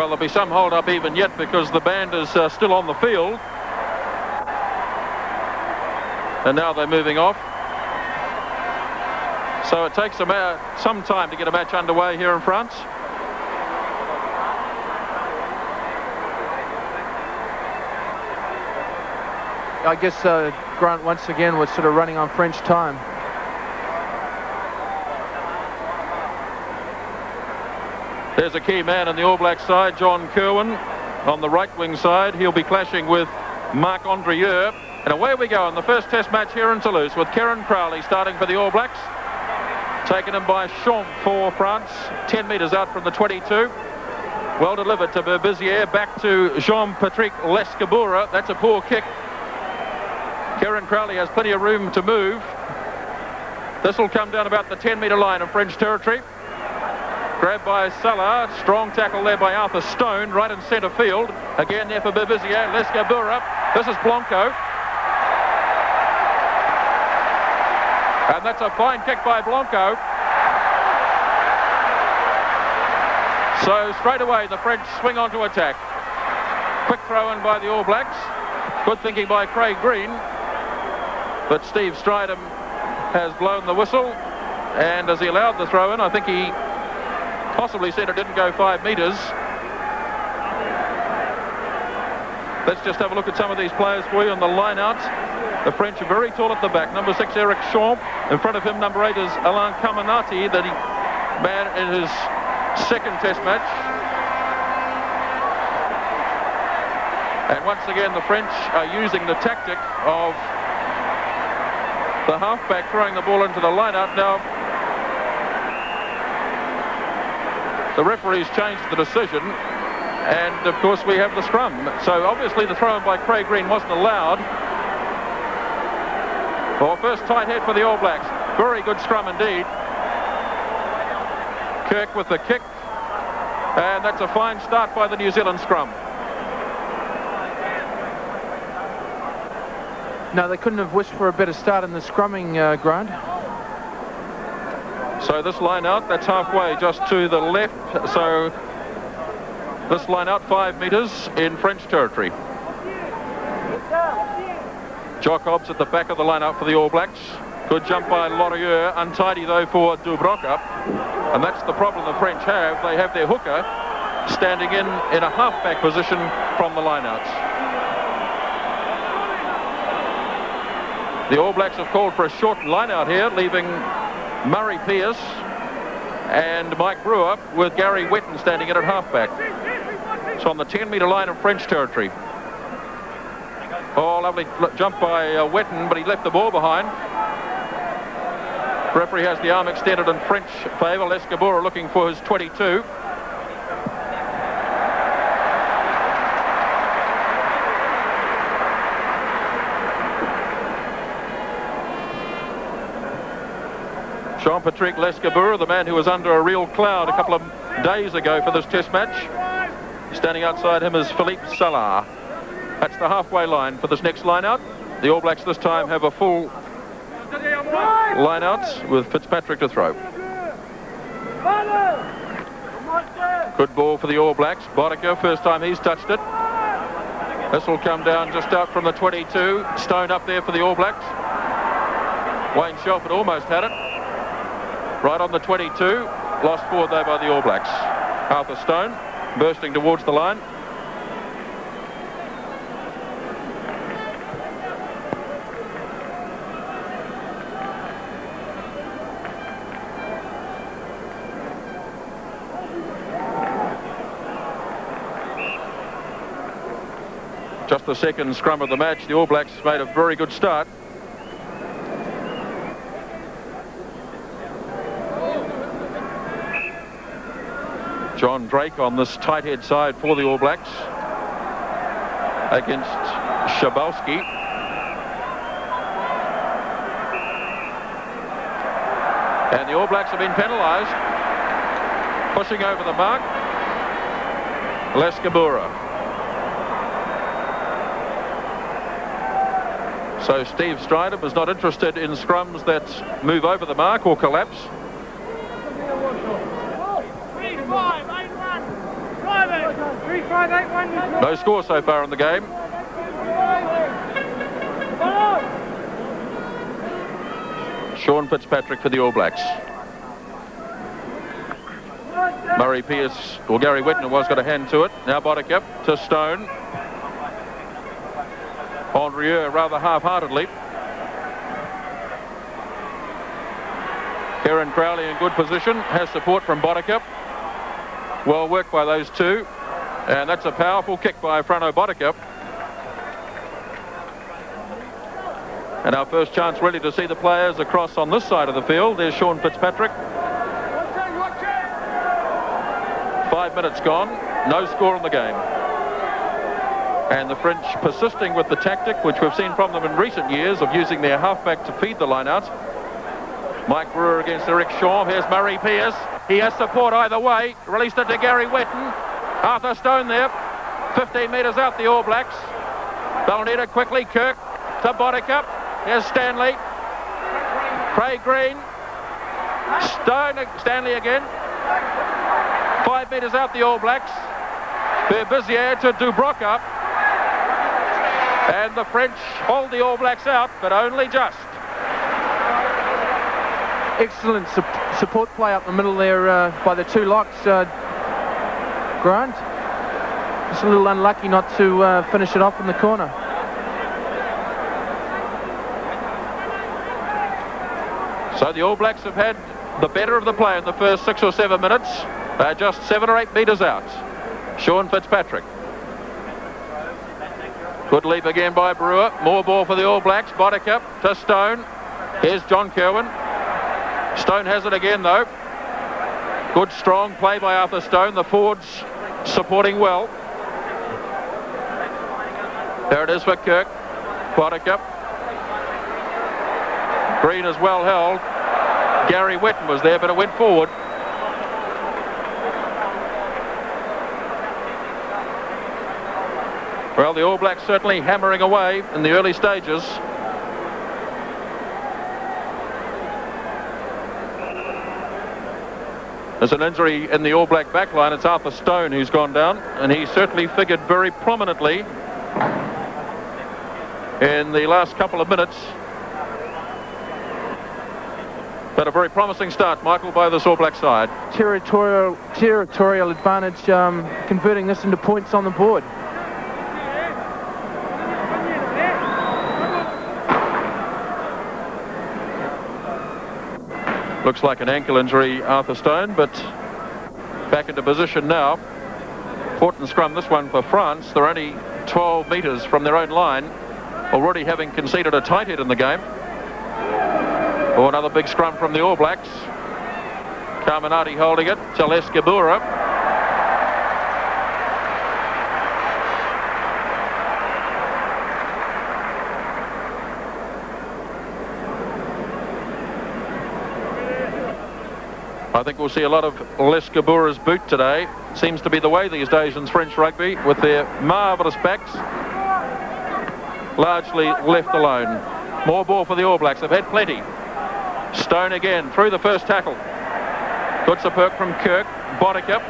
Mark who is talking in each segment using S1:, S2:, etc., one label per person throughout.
S1: Well, there'll be some hold-up even yet because the band is still on the field. And now they're moving off. So it takes some time to get a match underway here in France.
S2: I guess Grant once again was sort of running on French time.
S1: There's a key man on the All Black side, John Kerwin, on the right wing side. He'll be clashing with Marc Andrieux. And away we go in the first test match here in Toulouse with Kieran Crowley starting for the All Blacks. Taken in by Champ for France, 10 metres out from the 22. Well delivered to Berbizier, back to Jean-Patrick Lescabura. That's a poor kick. Kieran Crowley has plenty of room to move. This will come down about the 10-metre line of French territory. Grabbed by Salah, strong tackle there by Arthur Stone, right in centre field. Again there for Berbizier, Lescabura. This is Blanco. And that's a fine kick by Blanco. So straight away the French swing on to attack. Quick throw in by the All Blacks. Good thinking by Craig Green. But Steve Stridham has blown the whistle. And as he allowed the throw in, I think he possibly said it didn't go 5 metres. Let's just have a look at some of these players for you on the line-out. The French are very tall at the back. Number 6, Eric Champ. In front of him, number 8 is Alain Caminati, the man in his second test match. And once again, the French are using the tactic of the halfback throwing the ball into the line-out. Now, the referee's changed the decision, and of course we have the scrum. So obviously the throw-in by Craig Green wasn't allowed. Well, first tight head for the All Blacks. Very good scrum indeed. Kirk with the kick, and that's a fine start by the New Zealand scrum.
S2: No, they couldn't have wished for a better start in the scrumming, Grant.
S1: So this line out, that's halfway just to the left. So this line out 5 metres in French territory. Jock Hobbs at the back of the line out for the All Blacks. Good jump by Laurier, untidy though for Dubroca. And that's the problem the French have. They have their hooker standing in a halfback position from the lineouts. The All Blacks have called for a short lineout here, leaving Murray Pearce and Mike Brewer with Gary Wetton standing in at halfback. So on the 10-metre line of French territory. Oh, lovely jump by Wetton, but he left the ball behind. Referee has the arm extended in French favour. Lescabura looking for his 22. Jean-Patrick Lescabura, the man who was under a real cloud a couple of days ago for this test match. Standing outside him is Philippe Salah. That's the halfway line for this next line-out. The All Blacks this time have a full line-out with Fitzpatrick to throw. Good ball for the All Blacks. Boddicker, first time he's touched it. This will come down just out from the 22. Stone up there for the All Blacks. Wayne Shelford almost had it. Right on the 22. Lost forward though by the All Blacks. Arthur Stone bursting towards the line. Just the second scrum of the match. The All Blacks made a very good start. John Drake on this tight head side for the All Blacks against Schabowski. And the All Blacks have been penalised. Pushing over the mark, Lescabura. So Steve Stridham is not interested in scrums that move over the mark or collapse. No score so far in the game. Sean Fitzpatrick for the All Blacks. Murray Pearce, or Gary Whitner was got a hand to it. Now Bodicip to Stone. Andrieux rather half-heartedly. Kieran Crowley in good position, has support from Bodicip. Well worked by those two. And that's a powerful kick by Frano Bodicip. And our first chance really to see the players across on this side of the field. There's Sean Fitzpatrick. 5 minutes gone, no score in the game. And the French persisting with the tactic which we've seen from them in recent years of using their halfback to feed the line out. Mike Brewer against Eric Shaw. Here's Murray Pearce. He has support either way. Released it to Gary Whitten. Arthur Stone there. 15 metres out the All Blacks. They'll need it quickly. Kirk to Bodicip. Here's Stanley. Craig Green. Stanley again. 5 metres out the All Blacks. Berbizier to Dubroca. And the French hold the All Blacks out, but only just.
S2: Excellent support play up the middle there by the two locks, Grant. Just a little unlucky not to finish it off in the corner.
S1: So the All Blacks have had the better of the play in the first 6 or 7 minutes. They're just 7 or 8 metres out. Sean Fitzpatrick. Good leap again by Brewer. More ball for the All Blacks. Bodicip to Stone. Here's John Kerwin. Stone has it again though. Good strong play by Arthur Stone. The forwards supporting well. There it is for Kirk. Bodicip. Green is well held. Gary Whitten was there, but it went forward. Well, the All Blacks certainly hammering away in the early stages. There's an injury in the All Black backline. It's Arthur Stone who's gone down, and he certainly figured very prominently in the last couple of minutes. But a very promising start, Michael, by this All Black side.
S2: Territorial advantage, converting this into points on the board.
S1: Looks like an ankle injury, Arthur Stone, but back into position now. Important scrum, this one for France. They're only 12 metres from their own line, already having conceded a tight hit in the game. Oh, another big scrum from the All Blacks. Carminati holding it to Les Gabura. I think we'll see a lot of Les Gabura's boot today. Seems to be the way these days in French rugby, with their marvellous backs largely left alone. More ball for the All Blacks. They've had plenty. Stone again through the first tackle. Good support from Kirk. Bodicip.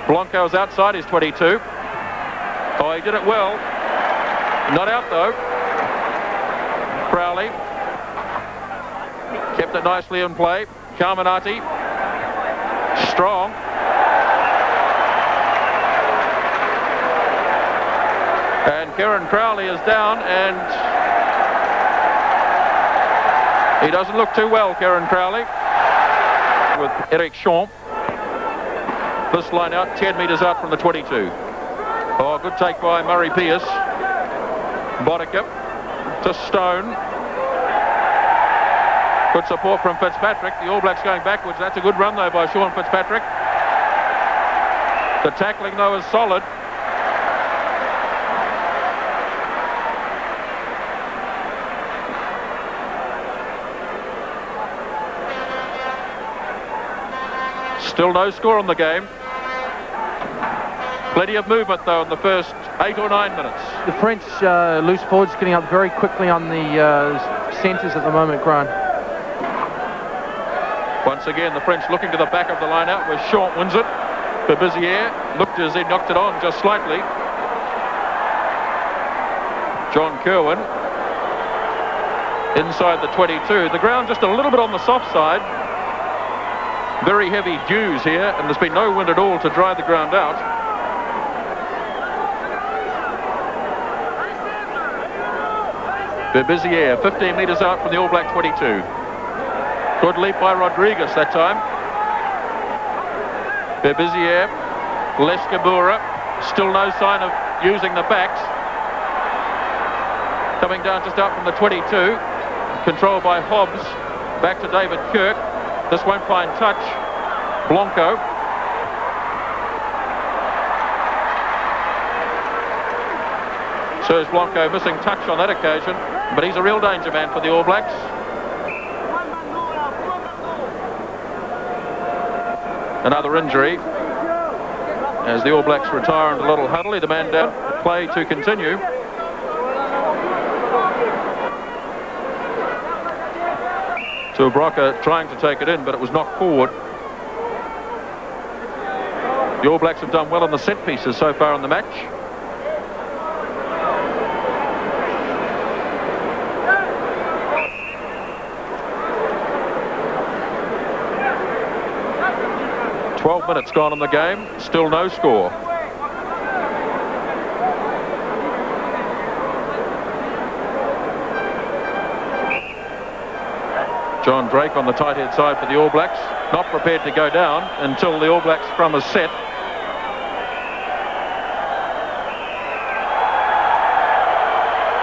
S1: Blanco's outside his 22. Oh, he did it well. Not out though. Crowley kept it nicely in play. Carminati. Strong. And Kieran Crowley is down, and he doesn't look too well, Kieran Crowley. With Eric Shaw. This line out, 10 metres out from the 22. Oh, good take by Murray Pearce. Bodicip to Stone. Good support from Fitzpatrick. The All Blacks going backwards. That's a good run though by Sean Fitzpatrick. The tackling though is solid. Still no score on the game. Plenty of movement though in the first 8 or 9 minutes.
S2: The French loose forwards getting up very quickly on the centres at the moment, Grant.
S1: Once again, the French looking to the back of the line out where Short wins it. Bebizier looked as he knocked it on just slightly. John Kerwin inside the 22. The ground just a little bit on the soft side. Very heavy dews here, and there's been no wind at all to dry the ground out. Bebizier, 15 metres out from the All Black 22. Good leap by Rodriguez that time. Bebizier, Leskabura, still no sign of using the backs. Coming down just out from the 22, controlled by Hobbs, back to David Kirk. This won't find touch. Blanco. Serge Blanco missing touch on that occasion, but he's a real danger man for the All Blacks. Another injury as the All Blacks retire into a little huddle. The man down, play to continue. So Brocker trying to take it in, but it was knocked forward. The All Blacks have done well on the set pieces so far in the match. "12 minutes gone in the game, still no score." John Drake on the tight head side for the All Blacks, not prepared to go down until the All Blacks scrum is set.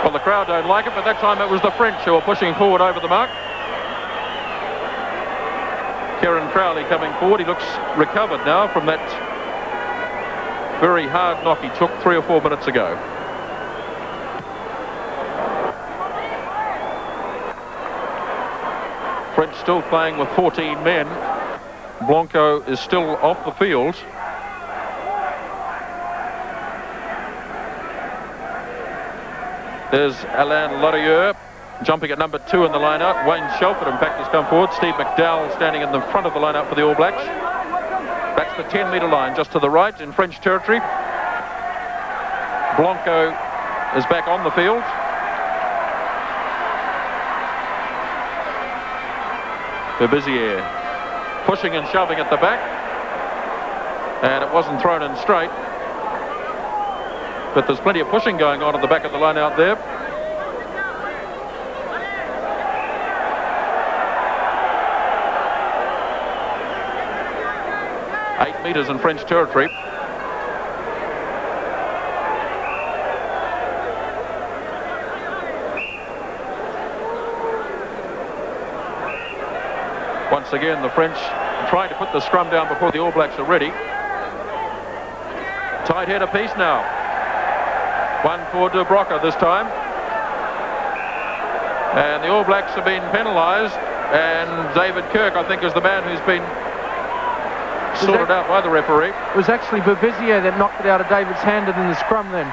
S1: Well, the crowd don't like it, but that time it was the French who were pushing forward over the mark. Kieran Crowley coming forward. He looks recovered now from that very hard knock he took 3 or 4 minutes ago. French still playing with 14 men. Blanco is still off the field. There's Alain Lorieux jumping at number 2 in the line-out. Wayne Shelford, in fact, has come forward. Steve McDowell standing in the front of the line-out for the All Blacks. That's the 10-metre line just to the right in French territory. Blanco is back on the field. Bebizier pushing and shoving at the back, and it wasn't thrown in straight, but there's plenty of pushing going on at the back of the line out there. Eight metres in French territory. Once again, the French trying to put the scrum down before the All Blacks are ready. Tight head apiece now. One for De Broca this time. And the All Blacks have been penalised. And David Kirk, I think, is the man who's been sorted out by the referee.
S2: It was actually Bebizier that knocked it out of David's hand in the scrum then.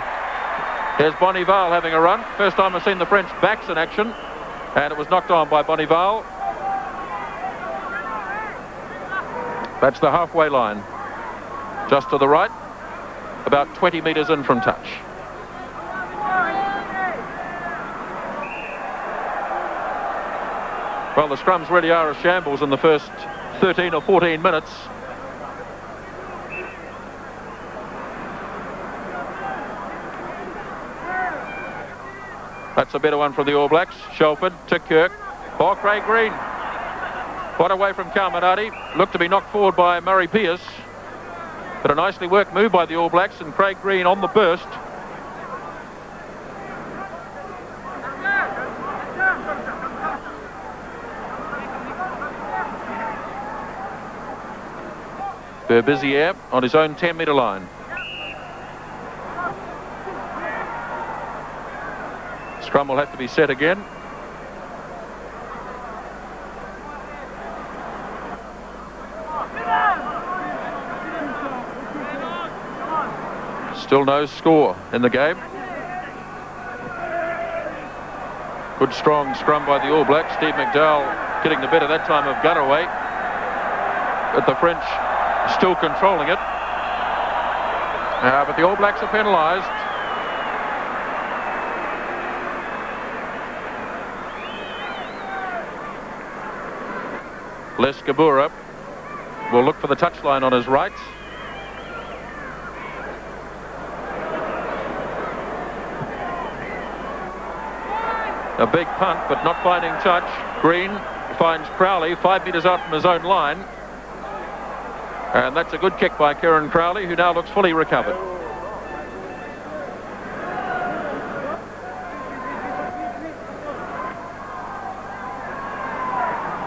S1: Here's Bonival having a run. First time I've seen the French backs in action. And it was knocked on by Bonival. That's the halfway line. Just to the right, about 20 metres in from touch. Well, the scrums really are a shambles in the first 13 or 14 minutes. That's a better one from the All Blacks. Shelford to Kirk. Oh, Craig Green. Got away from Carminati, looked to be knocked forward by Murray Pearce, but a nicely worked move by the All Blacks, and Craig Green on the burst. Bebizier on his own 10-metre line. Scrum will have to be set again. Still no score in the game. Good strong scrum by the All Blacks. Steve McDowell getting the better that time of Gunaway. But the French still controlling it. But the All Blacks are penalised. Les Gabura will look for the touchline on his right. A big punt, but not finding touch. Green finds Crowley 5 metres out from his own line. And that's a good kick by Kieran Crowley, who now looks fully recovered.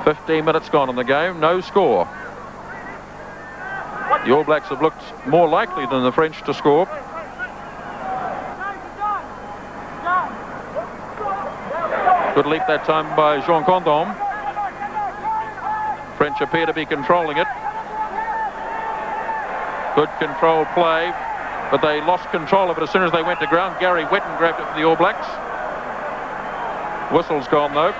S1: "15 minutes gone in the game, no score. The All Blacks have looked more likely than the French to score. Good leap that time by Jean Condom. French appear to be controlling it. Good control play, but they lost control of it as soon as they went to ground. Gary Wetton grabbed it for the All Blacks. Whistle's gone though.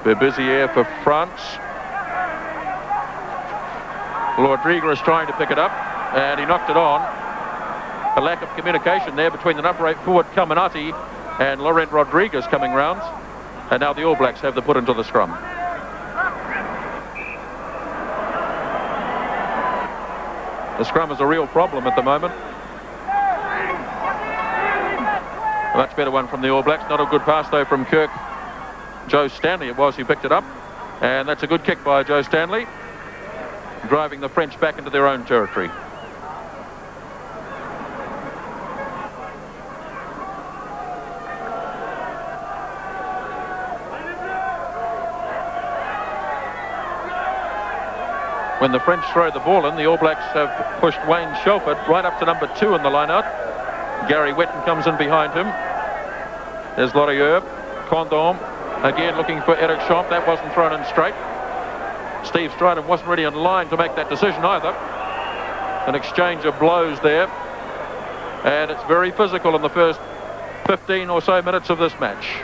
S1: Berbizier for France. Rodriguez trying to pick it up, and he knocked it on. A lack of communication there between the number 8 forward Caminati and Laurent Rodriguez coming round. And now the All Blacks have the put into the scrum. The scrum is a real problem at the moment. A much better one from the All Blacks. Not a good pass though from Kirk. Joe Stanley it was who picked it up, and that's a good kick by Joe Stanley, driving the French back into their own territory. When the French throw the ball in, the All Blacks have pushed Wayne Shelford right up to number 2 in the line-out. Gary Wetton comes in behind him. There's Laurier, Condom. Again looking for Eric Champ. That wasn't thrown in straight. Steve Strider wasn't really in line to make that decision either. An exchange of blows there. And it's very physical in the first 15 or so minutes of this match.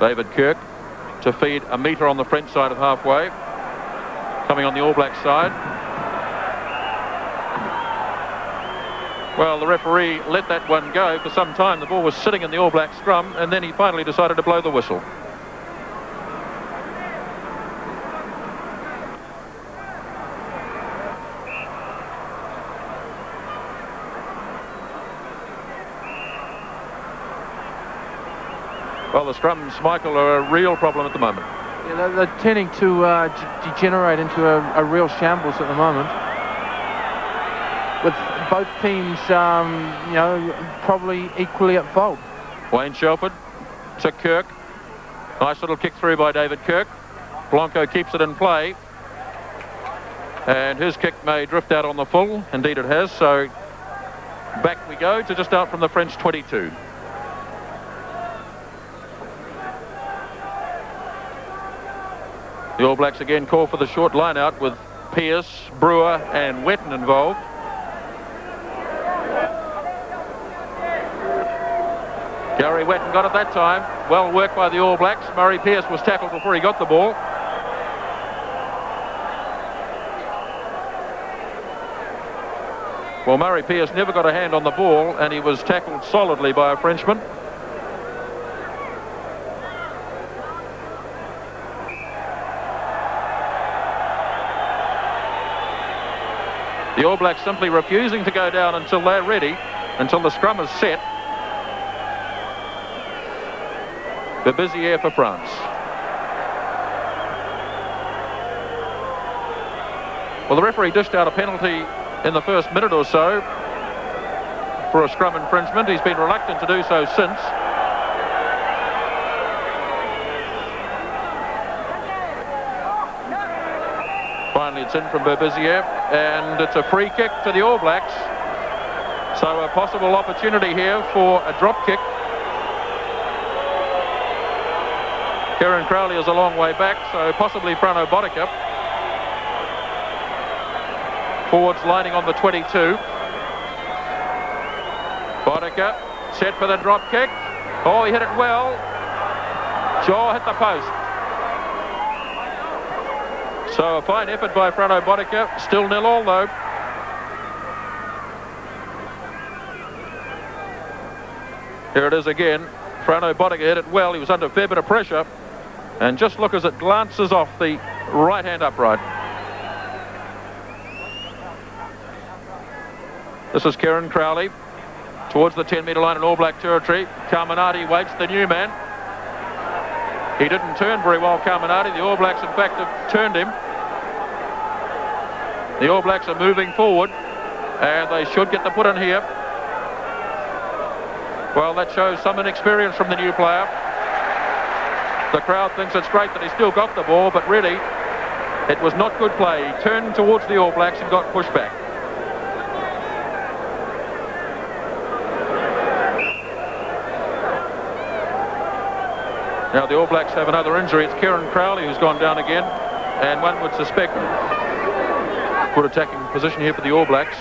S1: David Kirk to feed a metre on the French side of halfway. Coming on the All Black side. Well, the referee let that one go for some time. The ball was sitting in the All Black scrum, and then he finally decided to blow the whistle. Well, the scrums, Michael, are a real problem at the moment.
S2: Yeah, they're tending to degenerate into a real shambles at the moment, with both teams, you know, probably equally at fault.
S1: Wayne Shelford to Kirk. Nice little kick through by David Kirk. Blanco keeps it in play, and his kick may drift out on the full. Indeed it has. So back we go to just out from the French 22. The All Blacks again call for the short line out with Pearce, Brewer and Wetton involved. Gary Wetton got it that time. Well worked by the All Blacks. Murray Pearce was tackled before he got the ball. Well, Murray Pearce never got a hand on the ball, and he was tackled solidly by a Frenchman. The All Blacks simply refusing to go down until they're ready, until the scrum is set. Berbizier for France. Well, the referee dished out a penalty in the first minute or so for a scrum infringement. He's been reluctant to do so since. Finally, it's in from Berbizier, and it's a free kick to the All Blacks. So a possible opportunity here for a drop kick. Kieran Crowley is a long way back, so possibly Frano Bodica. Forwards lining on the 22. Bodica set for the drop kick. Oh, he hit it well. Jaw hit the post. So a fine effort by Frano Bodica. Still 0-0 though. Here it is again. Frano Bodica hit it well. He was under a fair bit of pressure. And just look as it glances off the right-hand upright. This is Kieran Crowley towards the 10-metre line in All Black territory. Carminati waits, the new man. He didn't turn very well, Carminati. The All Blacks, in fact, have turned him. The All Blacks are moving forward, and they should get the put in here. Well, that shows some inexperience from the new player. The crowd thinks it's great that he still got the ball, but really, it was not good play. He turned towards the All Blacks and got pushed back. Now the All Blacks have another injury. It's Kieran Crowley who's gone down again, and one would suspect good attacking position here for the All Blacks.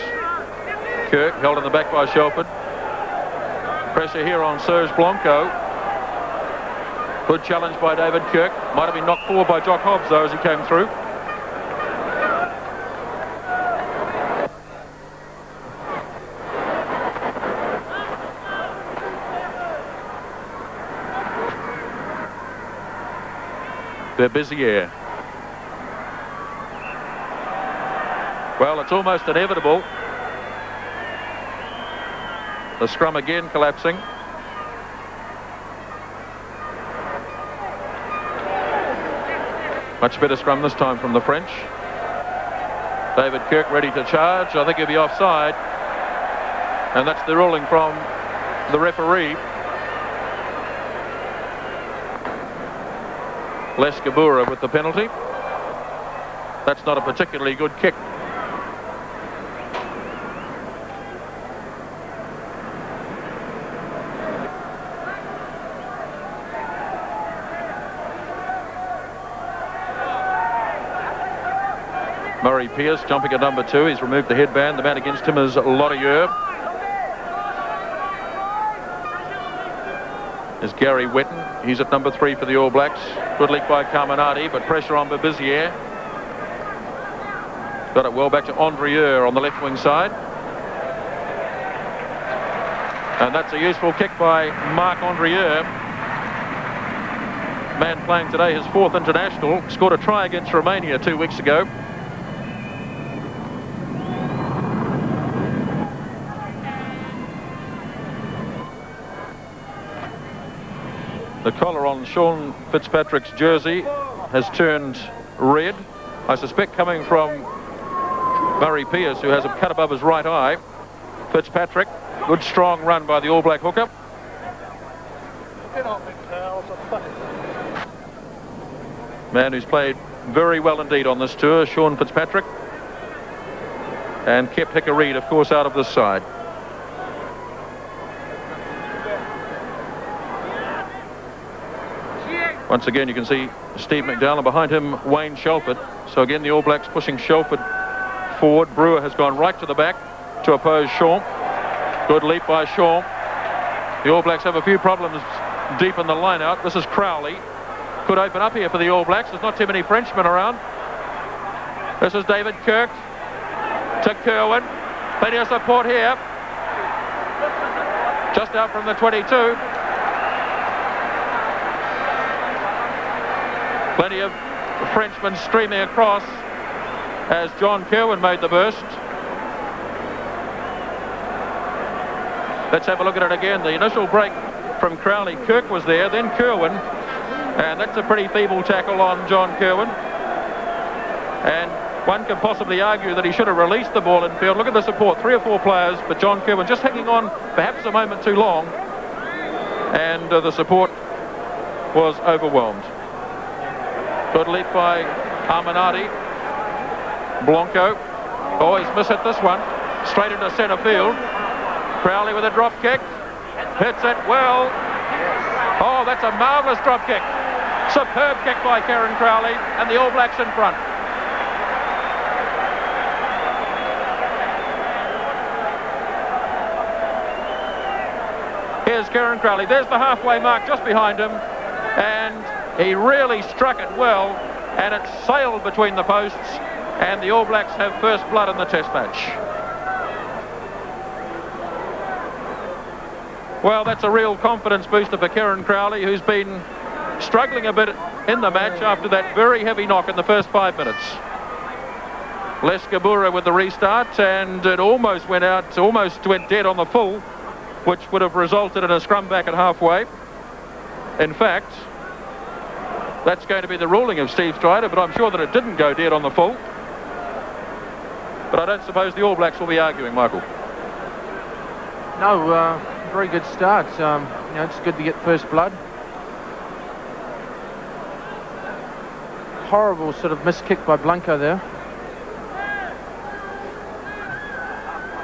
S1: Kirk held in the back by Shelford. Pressure here on Serge Blanco. Good challenge by David Kirk. Might have been knocked forward by Jock Hobbs though as he came through. They're busy here. Well, it's almost inevitable. The scrum again collapsing. Much better scrum this time from the French. David Kirk ready to charge. I think he'll be offside. And that's the ruling from the referee. Les Gabura with the penalty. That's not a particularly good kick. Murray Pearce jumping at number 2. He's removed the headband. The man against him is Lottier. Is Gary Wetton. He's at number 3 for the All Blacks. Good leak by Carminati, but pressure on Babizier. Got it well back to Andrieux on the left wing side. And that's a useful kick by Marc Andrieux. Man playing today his 4th international. Scored a try against Romania 2 weeks ago. The collar on Sean Fitzpatrick's jersey has turned red. I suspect coming from Murray Pearce, who has a cut above his right eye. Fitzpatrick, good strong run by the All Black hooker. Man who's played very well indeed on this tour, Sean Fitzpatrick. And kept Hicka Reid, of course, out of this side. Once again, you can see Steve McDowell, and behind him, Wayne Shelford. So again, the All Blacks pushing Shelford forward. Brewer has gone right to the back to oppose Shaw. Good leap by Shaw. The All Blacks have a few problems deep in the line-out. This is Crowley. Could open up here for the All Blacks. There's not too many Frenchmen around. This is David Kirk to Kerwin. Plenty of support here. Just out from the 22. Plenty of Frenchmen streaming across as John Kerwin made the burst. Let's have a look at it again. The initial break from Crowley. Kirk was there, then Kerwin. And that's a pretty feeble tackle on John Kerwin. And one could possibly argue that he should have released the ball in field. Look at the support, 3 or 4 players, but John Kerwin just hanging on perhaps a moment too long. And the support was overwhelmed. Good leap by Carminati. Blanco. Oh, he's mishit this one. Straight into centre field. Crowley with a drop kick. Hits it well. Oh, that's a marvellous drop kick. Superb kick by Kieran Crowley, and the All Blacks in front. Here's Kieran Crowley. There's the halfway mark just behind him, and he really struck it well, and it sailed between the posts, and the All Blacks have first blood in the Test match. Well, that's a real confidence booster for Kieran Crowley, who's been struggling a bit in the match after that very heavy knock in the first 5 minutes. Les Gabura with the restart, and it almost went out, almost went dead on the full, which would have resulted in a scrum back at halfway. In fact, that's going to be the ruling of Steve Strider, but I'm sure that it didn't go dead on the full. But I don't suppose the All Blacks will be arguing, Michael.
S2: No, very good start. It's good to get first blood. Horrible sort of missed kick by Blanco there.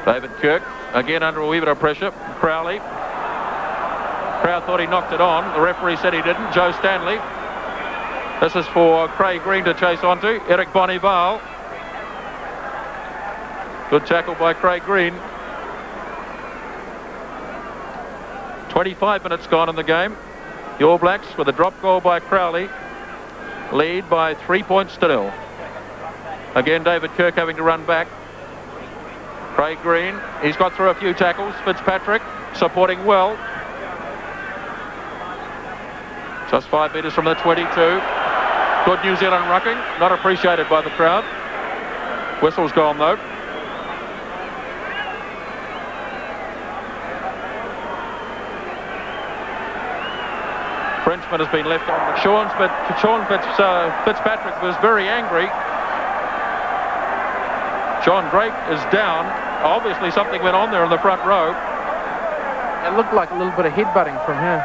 S1: David Kirk, again under a wee bit of pressure. Crowley. Crowd thought he knocked it on. The referee said he didn't. Joe Stanley. This is for Craig Green to chase onto. Eric Bonival. Good tackle by Craig Green. 25 minutes gone in the game. The All Blacks, with a drop goal by Crowley, lead by 3 points to 0. Again, David Kirk having to run back. Craig Green, he's got through a few tackles. Fitzpatrick supporting well. Just 5 metres from the 22. Good New Zealand rucking, not appreciated by the crowd. Whistle's gone though. Frenchman has been left on. Sean Fitzpatrick was very angry. John Drake is down. Obviously something went on there in the front row.
S2: It looked like a little bit of headbutting from here.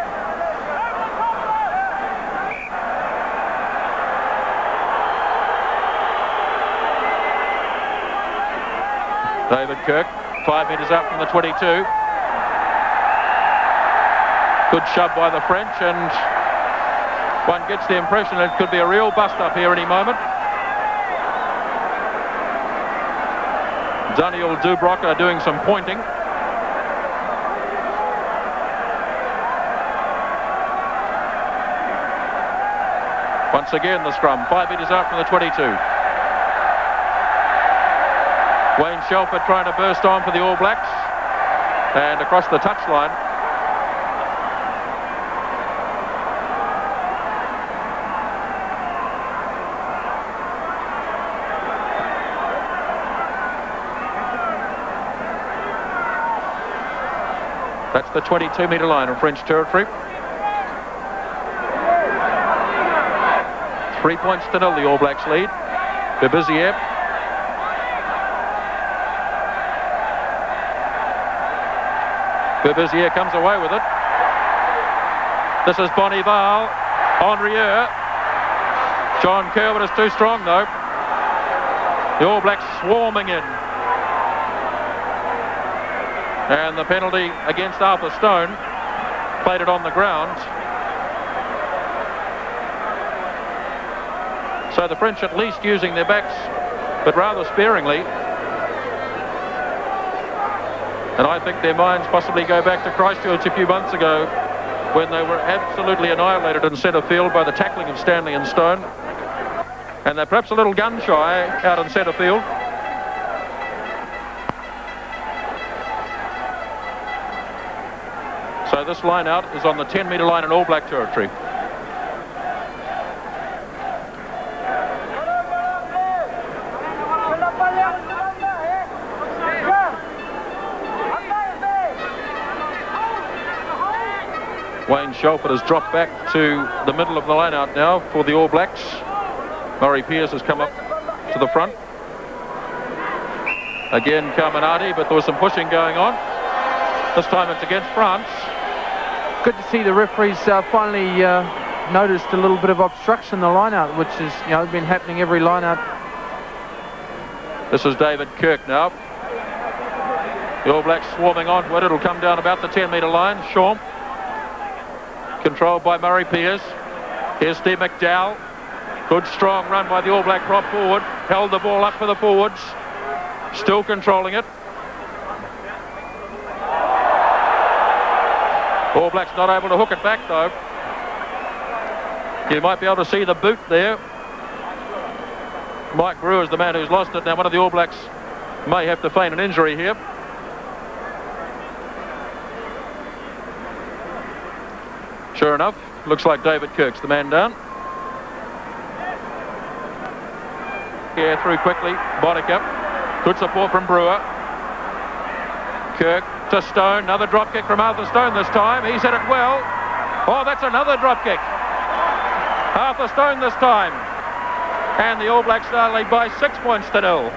S1: David Kirk, 5 metres out from the 22. Good shove by the French, and one gets the impression it could be a real bust-up here any moment. Daniel Dubrock are doing some pointing. Once again the scrum, 5 metres out from the 22. Wayne Shelford trying to burst on for the All Blacks, and across the touchline. That's the 22-metre line of French territory. 3 points to 0, the All Blacks lead. Bebizier. Bebizier comes away with it. This is Bonival. Henrieux. John Kerwin is too strong though. The All Blacks swarming in. And the penalty against Arthur Stone. Played it on the ground. So the French at least using their backs, but rather sparingly. And I think their minds possibly go back to Christchurch a few months ago when they were absolutely annihilated in centre field by the tackling of Stanley and Stone. And they're perhaps a little gun shy out in centre field. So this line out is on the 10-metre line in All Black territory. Wayne Shelford has dropped back to the middle of the line out now for the All Blacks. Murray Pearce has come up to the front. Again Carminati, but there was some pushing going on. This time it's against France.
S2: Good to see the referees finally noticed a little bit of obstruction in the line-out, which has been happening every line-out.
S1: This is David Kirk now. The All Blacks swarming onto it. It'll come down about the 10-metre line. Shaw, controlled by Murray Pearce. Here's Steve McDowell. Good strong run by the All Black prop forward. Held the ball up for the forwards. Still controlling it. All Blacks not able to hook it back though. You might be able to see the boot there. Mike Brewer is the man who's lost it. Now one of the All Blacks may have to feign an injury here. Sure enough, looks like David Kirk's the man down. Yeah, through quickly. Bodicka. Good support from Brewer. Kirk to Stone. Another drop kick from Arthur Stone this time. He's hit it well. Oh, that's another drop kick. Arthur Stone this time. And the All Blacks now lead by 6 points to 0.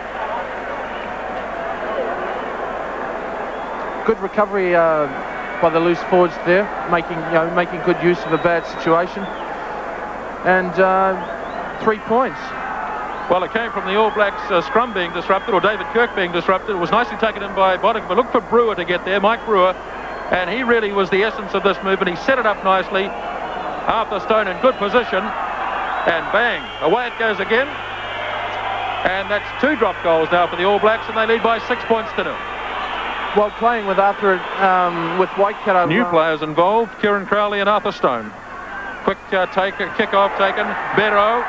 S2: Good recovery by the loose forwards there, making good use of a bad situation. And 3 points.
S1: Well, it came from the All Blacks scrum being disrupted, or David Kirk being disrupted. It was nicely taken in by Boddick, but look for Brewer to get there, Mike Brewer, and he really was the essence of this move, and he set it up nicely. Arthur Stone in good position, and bang, away it goes again. And that's 2 drop goals now for the All Blacks, and they lead by 6 points to 0.
S2: While playing with Arthur, with Waikato.
S1: New players involved, Kieran Crowley and Arthur Stone. Quick kick-off taken, Berro.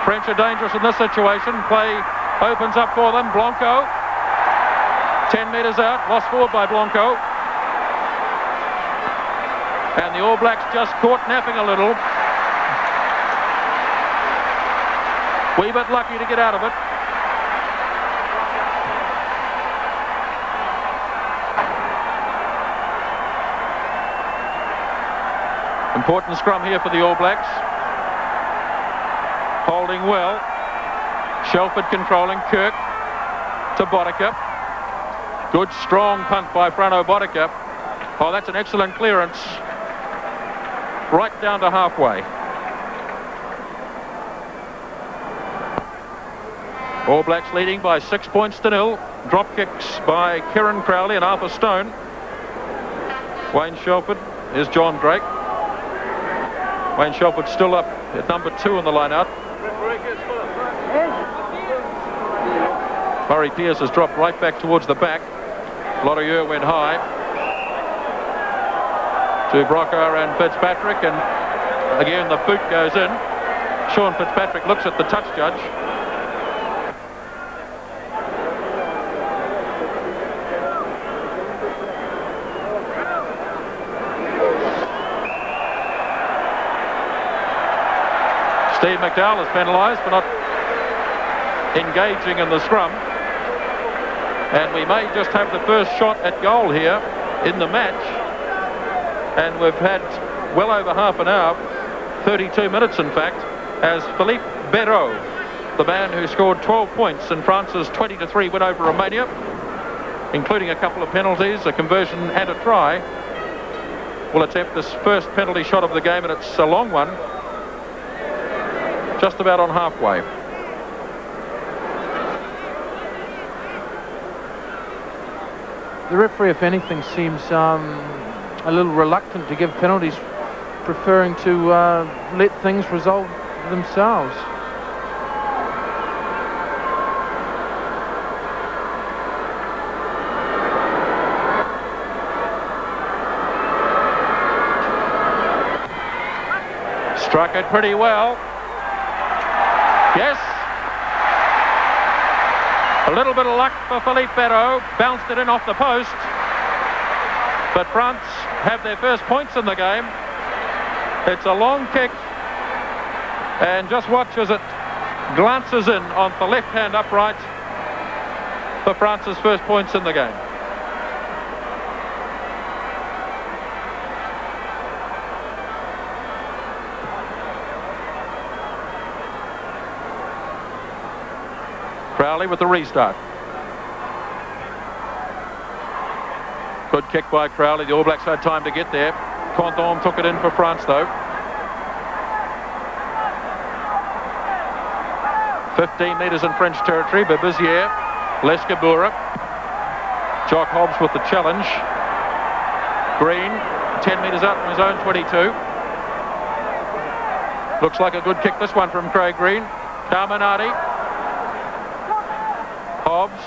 S1: French are dangerous in this situation. Play opens up for them. Blanco. 10 metres out. Lost forward by Blanco. And the All Blacks just caught napping a little. Wee bit lucky to get out of it. Important scrum here for the All Blacks. Holding well. Shelford controlling. Kirk to Bodicka. Good strong punt by Frano Bodicka. Oh, that's an excellent clearance. Right down to halfway. All Blacks leading by 6 points to 0. Drop kicks by Kieran Crowley and Arthur Stone. Wayne Shelford. Here's John Drake. Wayne Shelford still up at number 2 in the line-out. Murray Pearce has dropped right back towards the back. Lottier went high to Brocker and Fitzpatrick, and again the boot goes in. Sean Fitzpatrick looks at the touch judge. Steve McDowell is penalised for not engaging in the scrum, and we may just have the first shot at goal here in the match, and we've had well over half an hour, 32 minutes in fact, as Philippe Berro, the man who scored 12 points in France's 20-3 win over Romania, including a couple of penalties, a conversion and a try, will attempt this first penalty shot of the game, and it's a long one, just about on halfway.
S2: The referee, if anything, seems a little reluctant to give penalties, preferring to let things resolve themselves.
S1: Struck it pretty well. Yes. A little bit of luck for Philippe Berro. Bounced it in off the post. But France have their first points in the game. It's a long kick. And just watch as it glances in on the left-hand upright for France's first points in the game. Crowley with the restart. Good kick by Crowley. The All Blacks had time to get there. Condom took it in for France though. 15 metres in French territory. Berbizier, Lescabura. Jock Hobbs with the challenge. Green, 10 metres out from his own 22. Looks like a good kick, this one from Craig Green. Carminati. Hobbs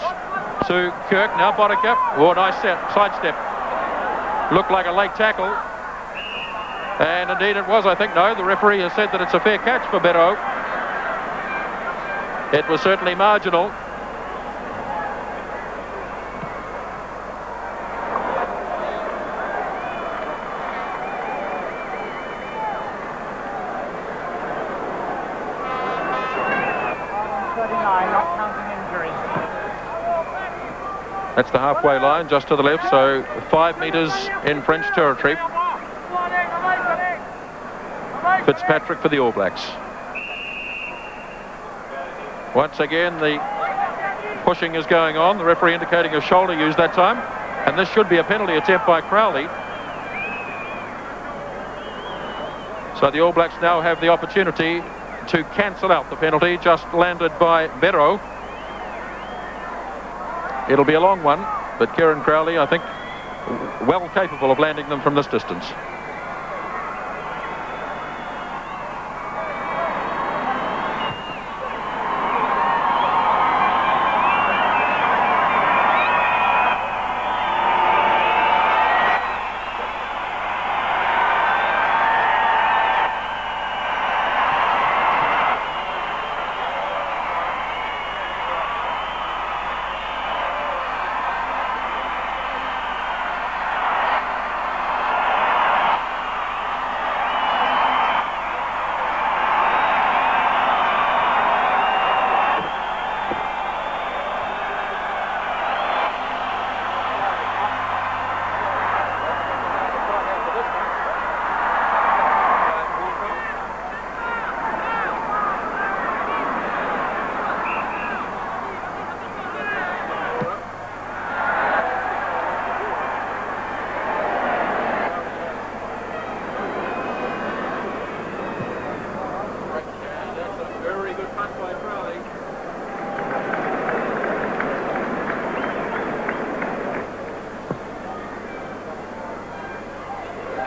S1: to Kirk. Now Bodicap. Oh, nice sidestep. Looked like a late tackle. And indeed it was, I think. No, the referee has said that it's a fair catch for Beto. It was certainly marginal. That's the halfway line, just to the left, so 5 metres in French territory. Fitzpatrick for the All Blacks. Once again, the pushing is going on. The referee indicating a shoulder use that time. And this should be a penalty attempt by Crowley. So the All Blacks now have the opportunity to cancel out the penalty just landed by Beto. It'll be a long one, but Kieran Crowley, I think, well capable of landing them from this distance.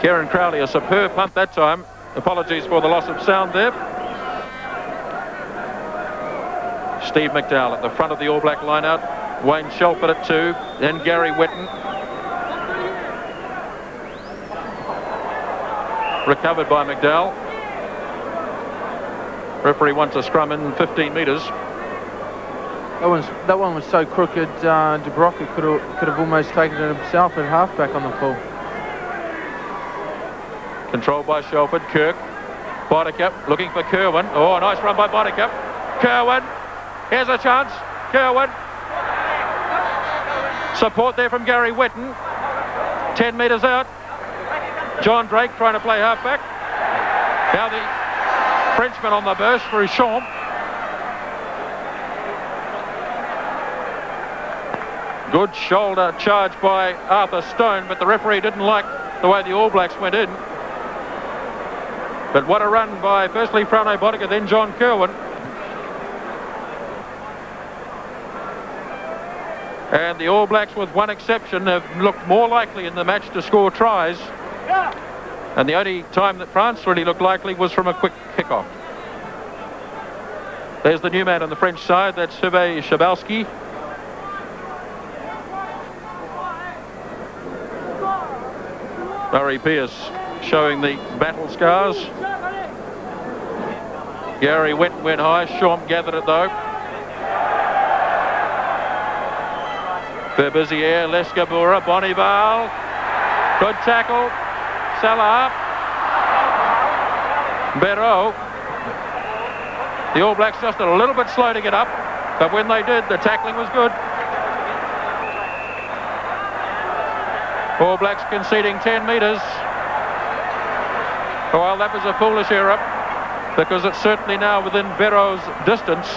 S1: Kieran Crowley, a superb punt that time. Apologies for the loss of sound there. Steve McDowell at the front of the All Black lineout. Wayne Shelford at 2. Then Gary Whitten. Recovered by McDowell. Referee wants a scrum in 15 metres.
S2: That one was so crooked, De Broca could have almost taken it himself at halfback on the full.
S1: Controlled by Shelford. Kirk. Bodicap looking for Kerwin. Oh, nice run by Bodicap. Kerwin. Here's a chance. Kerwin. Support there from Gary Whitten. 10 metres out. John Drake trying to play halfback. Now the Frenchman on the burst for Champ. Good shoulder charge by Arthur Stone, but the referee didn't like the way the All Blacks went in. But what a run by firstly Frauno Bodicap, then John Kerwin. And the All Blacks, with one exception, have looked more likely in the match to score tries. And the only time that France really looked likely was from a quick kickoff. There's the new man on the French side. That's Hervé Chabalski. Murray Pearce showing the battle scars. Gary Whitten went high. Champ gathered it though. Berbizier, Lescabura, Bonival. Good tackle. Salah. Beto. The All Blacks just a little bit slow to get up, but when they did, the tackling was good. All Blacks conceding 10 metres. Well, that was a foolish error, because it's certainly now within Beto's distance.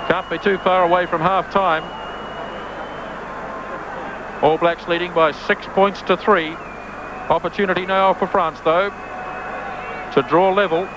S1: Can't be too far away from half-time. All Blacks leading by 6 points to 3. Opportunity now for France, though, to draw level.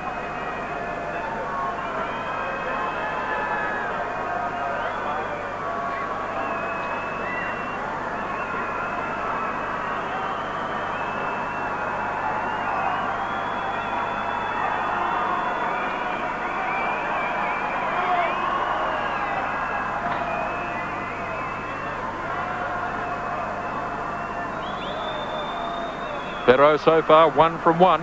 S1: Berro so far 1 from 1.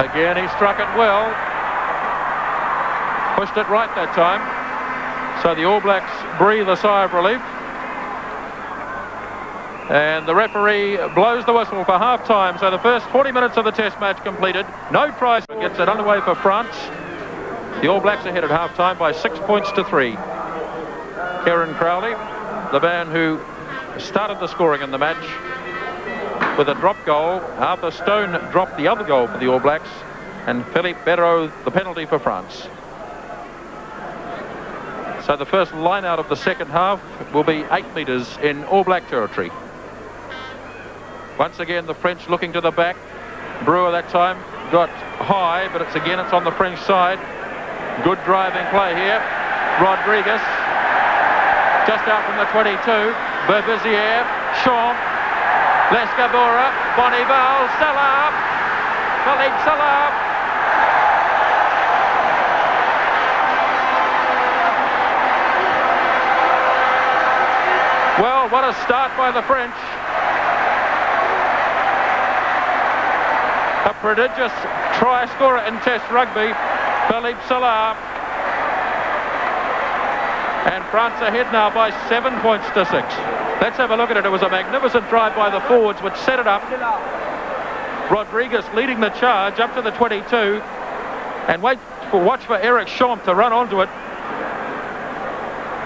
S1: Again, he struck it well. Pushed it right that time. So the All Blacks breathe a sigh of relief. And the referee blows the whistle for half-time. So the first 40 minutes of the Test match completed. No tries. Gets it underway for France. The All Blacks ahead at half-time by 6 points to 3. Kieran Crowley, the man who started the scoring in the match with a drop goal. Arthur Stone dropped the other goal for the All Blacks. And Philippe Berro the penalty for France. So the first line out of the second half will be 8 metres in All Black territory. Once again, the French looking to the back. Brewer that time got high, but it's on the French side. Good driving play here. Rodriguez just out from the 22. Berbizier, Champ, Lescabora, Bonival, Salah, Philippe Salah. Well, what a start by the French. A prodigious try scorer in Test rugby, Philippe Salah. And France ahead now by 7 points to 6. Let's have a look at it. It was a magnificent drive by the forwards which set it up. Rodriguez leading the charge up to the 22. And watch for Eric Champ to run onto it.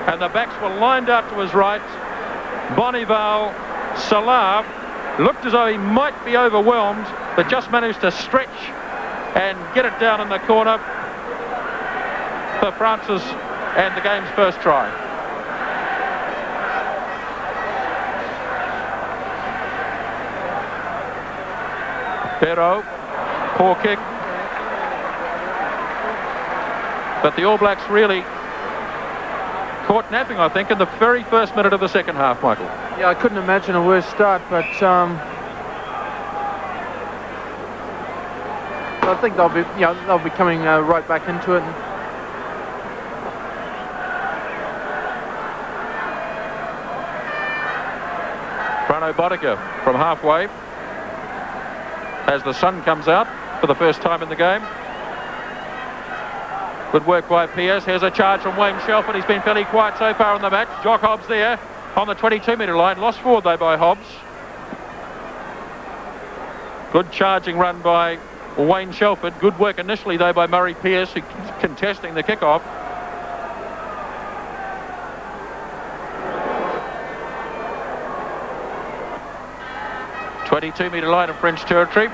S1: And the backs were lined up to his right. Bonival, Salah looked as though he might be overwhelmed, but just managed to stretch and get it down in the corner for France's and the game's first try. Berro, poor kick. But the All Blacks really caught napping, I think, in the very first minute of the second half, Michael.
S2: Yeah, I couldn't imagine a worse start, but I think they'll be coming right back into it.
S1: Frano Bodega from halfway as the sun comes out for the first time in the game. Good work by Pearce. Here's a charge from Wayne Shelford. He's been fairly quiet so far in the match. Jock Hobbs there on the 22-metre line. Lost forward though by Hobbs. Good charging run by Wayne Shelford. Good work initially though by Murray Pearce, who contesting the kickoff. .22-metre line of French territory.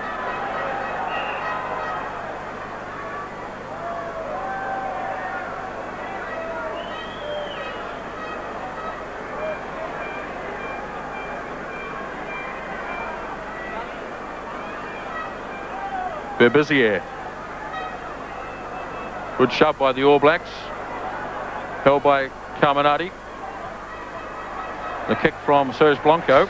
S1: Berbizier. Good shove by the All Blacks. Held by Carminati. The kick from Serge Blanco.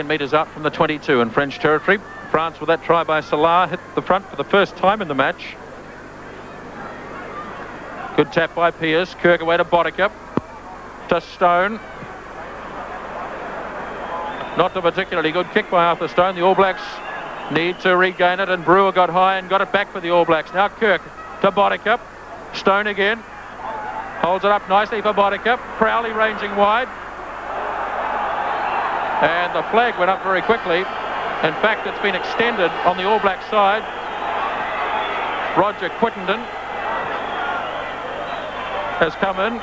S1: Metres out from the 22 in French territory. France, with that try by Salah, hit the front for the first time in the match. Good tap by Pearce. Kirk away to Boddicker. To Stone. Not a particularly good kick by Arthur Stone. The All Blacks need to regain it, and Brewer got high and got it back for the All Blacks. Now Kirk to Boddicker. Stone again. Holds it up nicely for Boddicker. Crowley ranging wide. And the flag went up very quickly. In fact, it's been extended on the All Black side. Roger Quittenden has come in.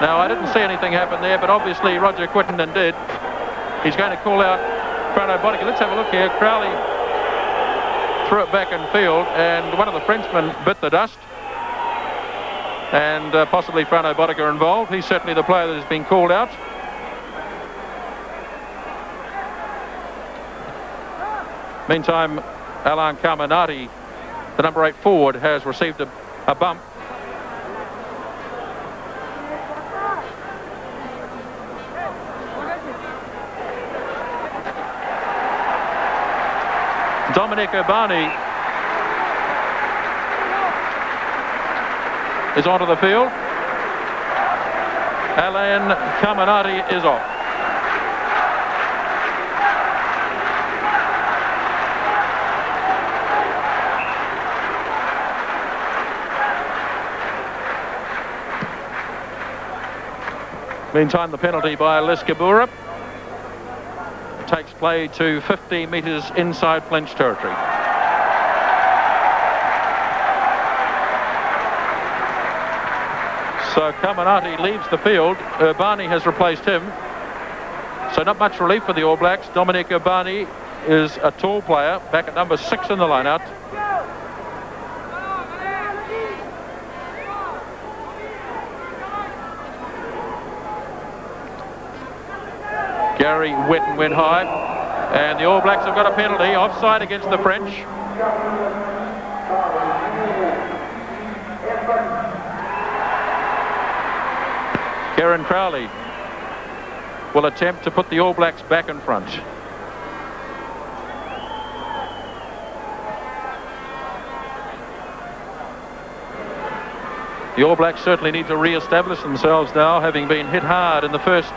S1: Now, I didn't see anything happen there, but obviously Roger Quittenden did. He's going to call out Frano Bodega. Let's have a look here. Crowley threw it back in field, and one of the Frenchmen bit the dust. And possibly Frano Bodega involved. He's certainly the player that has been called out. Meantime, Alain Carminati, the number 8 forward, has received a bump. Dominic Urbani is onto the field. Alain Carminati is off. Meantime, the penalty by Lescabura takes play to 50 metres inside French territory. So Carminati leaves the field. Urbani has replaced him. So not much relief for the All Blacks. Dominic Urbani is a tall player, back at number 6 in the line-out. Gary Wetton went high, and the All Blacks have got a penalty, offside against the French. Kieran Crowley will attempt to put the All Blacks back in front. The All Blacks certainly need to re-establish themselves now, having been hit hard in the first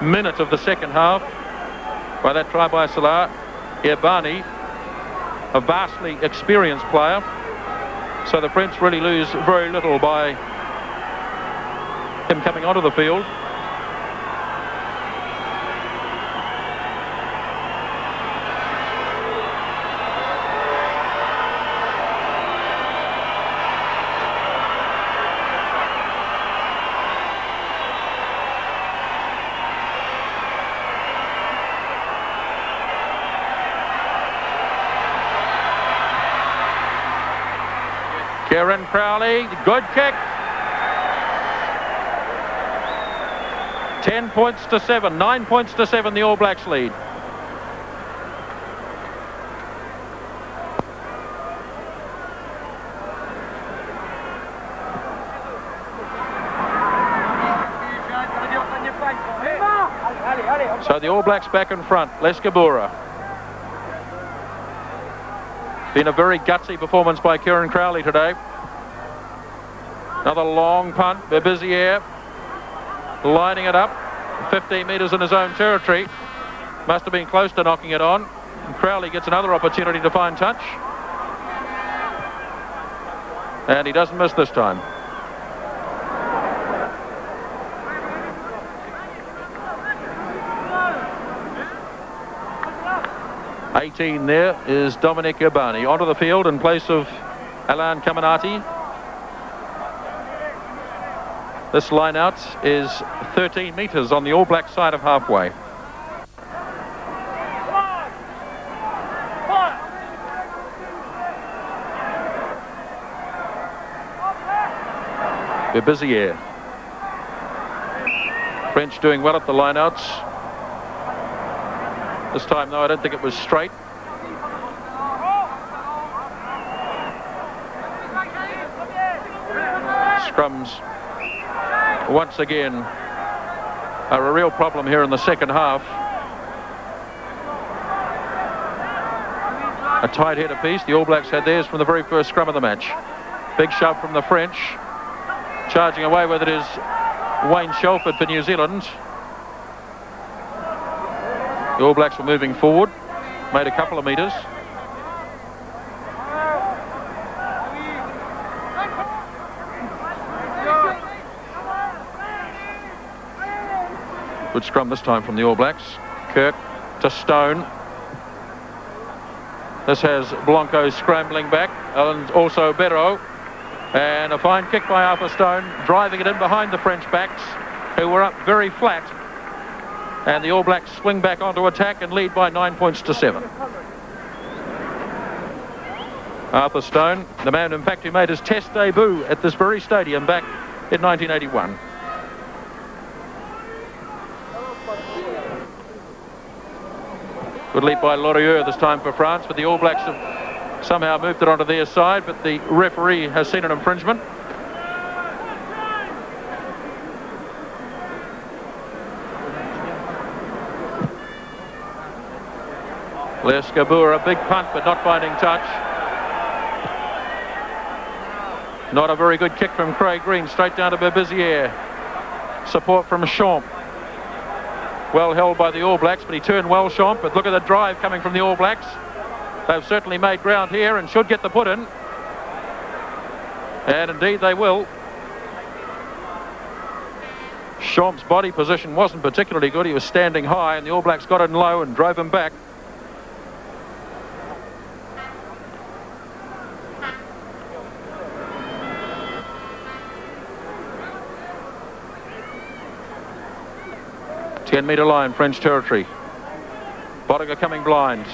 S1: minute of the second half by that try by Salah. Urbani, a vastly experienced player, so the French really lose very little by him coming onto the field. Kieran Crowley, good kick. 10 points to 7, 9 points to 7, the All Blacks lead. So the All Blacks back in front. Lescabura. Been a very gutsy performance by Kieran Crowley today. Another long punt. Bebizier lining it up. 15 metres in his own territory. Must have been close to knocking it on. And Crowley gets another opportunity to find touch. And he doesn't miss this time. There is Dominic Urbani onto the field in place of Alain Carminati. This line out is 13 metres on the All Black side of halfway. They're busy here. French doing well at the line outs. This time, though, I don't think it was straight. Scrums, once again, are a real problem here in the second half. A tight head apiece. The All Blacks had theirs from the very first scrum of the match. Big shove from the French. Charging away with it is Wayne Shelford for New Zealand. The All Blacks were moving forward, made a couple of metres. Good scrum this time from the All Blacks. Kirk to Stone. This has Blanco scrambling back, and also Berro. And a fine kick by Arthur Stone, driving it in behind the French backs, who were up very flat. And the All Blacks swing back onto attack and lead by 9 points to 7. Arthur Stone, the man, in fact, who made his test debut at this very stadium back in 1981. Good lead by Laurier this time for France, but the All Blacks have somehow moved it onto their side, but the referee has seen an infringement. Lescabur, a big punt, but not finding touch. Not a very good kick from Craig Green, straight down to Berbizier. Support from Champ. Well held by the All Blacks, but he turned well, Champ. But look at the drive coming from the All Blacks. They've certainly made ground here and should get the put in. And indeed they will. Champ's body position wasn't particularly good. He was standing high, and the All Blacks got in low and drove him back. Ten-metre line, French territory. Boddicker coming blind.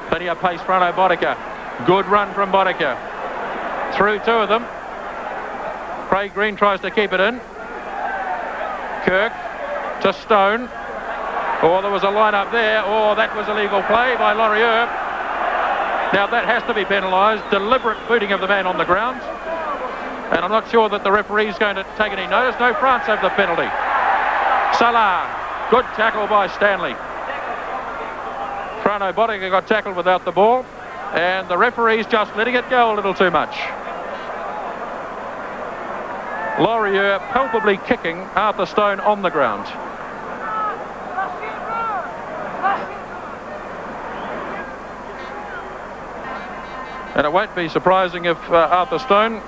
S1: Plenty of pace, Frano Boddicker. Good run from Boddicker. Through two of them. Craig Green tries to keep it in. Kirk to Stone. Oh, there was a line up there. Oh, that was illegal play by Laurier. Now that has to be penalised. Deliberate booting of the man on the ground. And I'm not sure that the referee's going to take any notice. No, France have the penalty. Salah. Good tackle by Stanley. Frano Boddicker got tackled without the ball, and the referee's just letting it go a little too much. Laurier palpably kicking Arthur Stone on the ground. And it won't be surprising if Arthur Stone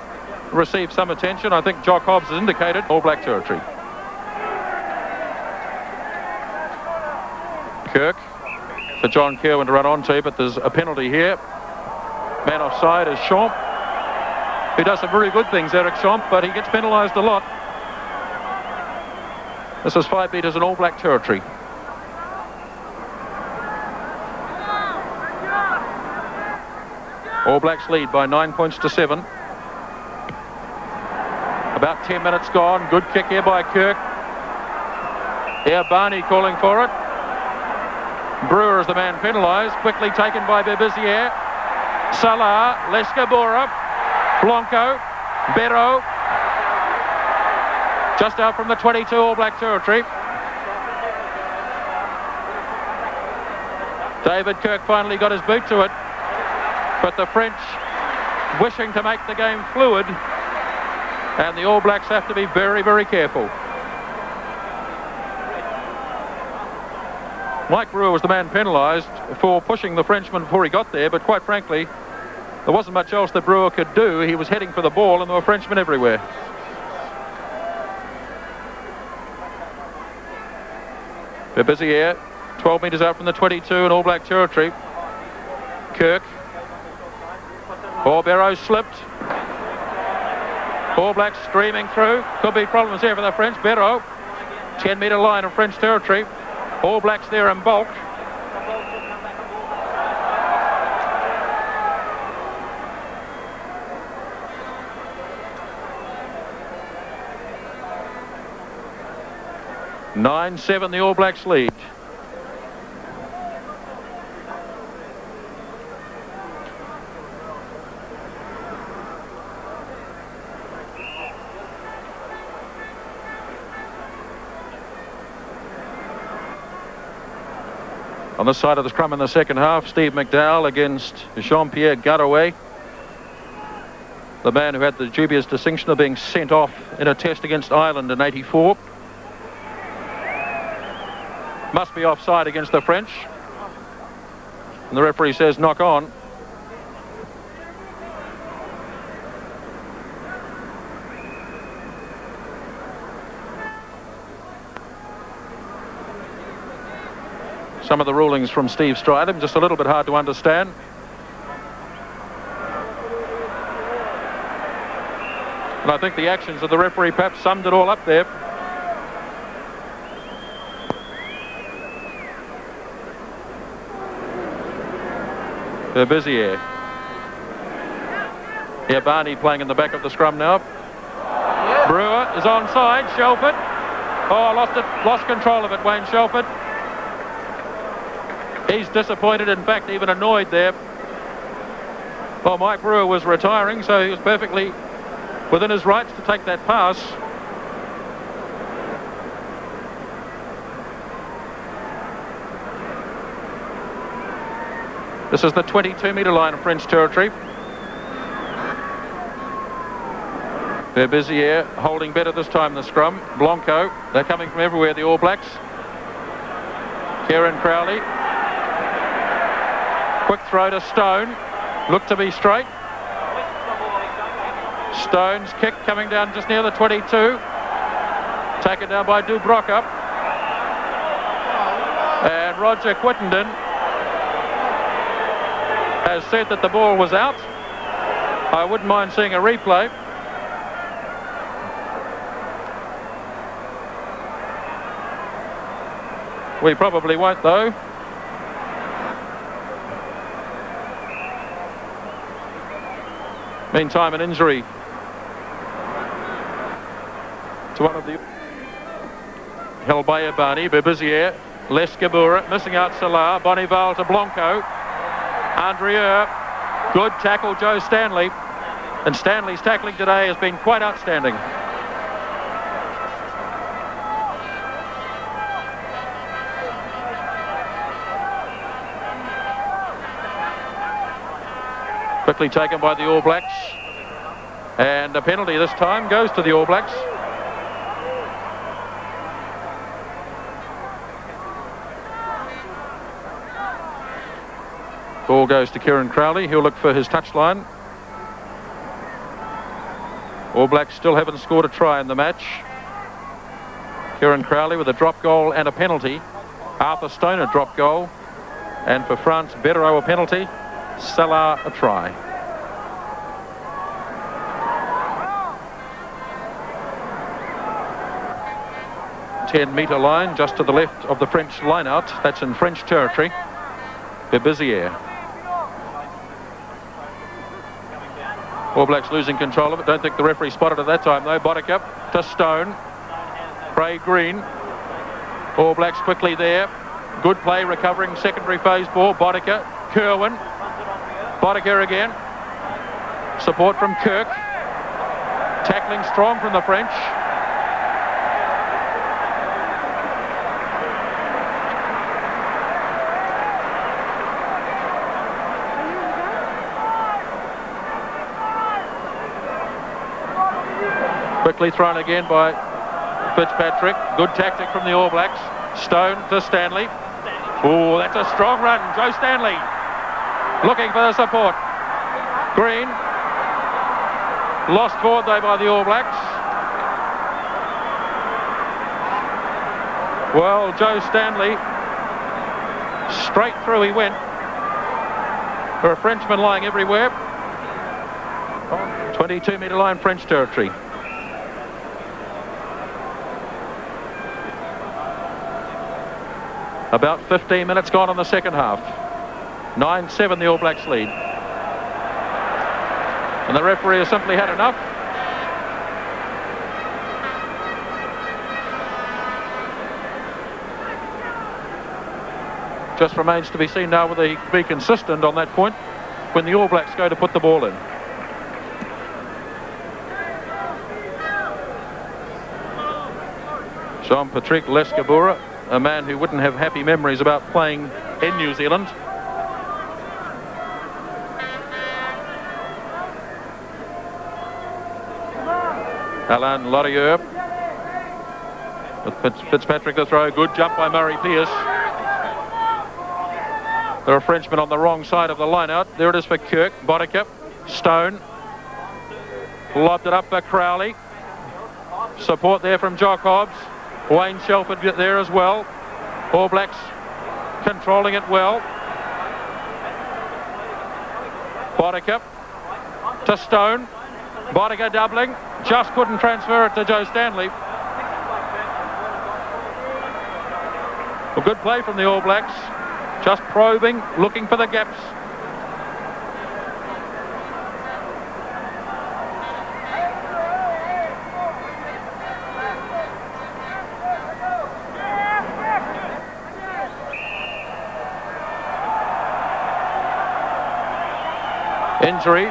S1: receives some attention. I think Jock Hobbs has indicated All Black territory. Kirk for John Kerwin to run onto, but there's a penalty here. Man offside is Champ, who does some very good things, Eric Champ, but he gets penalised a lot. This is 5 metres in All Black territory. All Blacks lead by 9 points to 7. About 10 minutes gone. Good kick here by Kirk. Here Barney calling for it. Brewer is the man penalised. Quickly taken by Berbizier. Salah, Lescabura, Blanco, Berro. Just out from the 22 All Black territory. David Kirk finally got his boot to it. But the French wishing to make the game fluid. And the All Blacks have to be very, very careful. Mike Brewer was the man penalised for pushing the Frenchman before he got there, but quite frankly, there wasn't much else that Brewer could do. He was heading for the ball, and there were Frenchmen everywhere. They're busy here. 12 metres out from the 22 in All Black territory. Kirk. Barrow slipped. All Blacks streaming through. Could be problems here for the French. Barrow. 10-metre line of French territory. All Blacks there in bulk. (9-7) the All Blacks lead. On the side of the scrum in the second half, Steve McDowell against Jean-Pierre Garouet, the man who had the dubious distinction of being sent off in a test against Ireland in '84. Must be offside against the French. And the referee says knock on. Some of the rulings from Steve Stridham, just a little bit hard to understand. And I think the actions of the referee perhaps summed it all up there. They're busy here. Yeah, Barney playing in the back of the scrum now. Brewer is onside. Shelford. Oh, lost control of it, Wayne Shelford. He's disappointed, in fact, even annoyed there. Well, Mike Brewer was retiring, so he was perfectly within his rights to take that pass. This is the 22-metre line of French territory. They're busy here, holding better this time in the scrum. Blanco, they're coming from everywhere, the All Blacks. Kieran Crowley. Quick throw to Stone. Looked to be straight. Stone's kick coming down just near the 22. Taken down by Dubroca. And Roger Quittenden has said that the ball was out. I wouldn't mind seeing a replay. We probably won't, though. Meantime, an injury to one of the Helbayabani, Bebizier, Les Gabura, missing out Salah, Bonival to Blanco, Andrieu, good tackle, Joe Stanley, and Stanley's tackling today has been quite outstanding. Quickly taken by the All Blacks, and a penalty this time goes to the All Blacks. Ball goes to Kieran Crowley. He'll look for his touchline. All Blacks still haven't scored a try in the match. Kieran Crowley with a drop goal and a penalty. Arthur Stone a drop goal, and for France, Betterow a penalty. Salah a try. Ten-metre line just to the left of the French line-out. That's in French territory. Bebizier. All Blacks losing control of it. Don't think the referee spotted it that time, though. Boddicker to Stone. Craig Green. All Blacks quickly there. Good play, recovering secondary phase ball. Boddicker. Kerwin. Boddicker again. Support from Kirk. Tackling strong from the French. Quickly thrown again by Fitzpatrick. Good tactic from the All Blacks. Stone to Stanley. Oh, that's a strong run. Joe Stanley looking for the support. Green. Lost forward though by the All Blacks. Well, Joe Stanley, straight through he went. For a Frenchman lying everywhere. 22-metre line, French territory. About 15 minutes gone in the second half. 9-7 the All Blacks lead. And the referee has simply had enough. Just remains to be seen now whether he can be consistent on that point when the All Blacks go to put the ball in. Jean-Patrick Lescabura, a man who wouldn't have happy memories about playing in New Zealand. Alain Laurier with Fitzpatrick the throw. Good jump by Murray Pearce. There are Frenchmen on the wrong side of the line-out. There it is for Kirk. Boddicker. Stone. Lobbed it up for Crowley. Support there from Jock Hobbs. Wayne Shelford there as well. All Blacks controlling it well. Boddicker to Stone. Boddicker doubling. Just couldn't transfer it to Joe Stanley. A good play from the All Blacks. Just probing, looking for the gaps. Injury.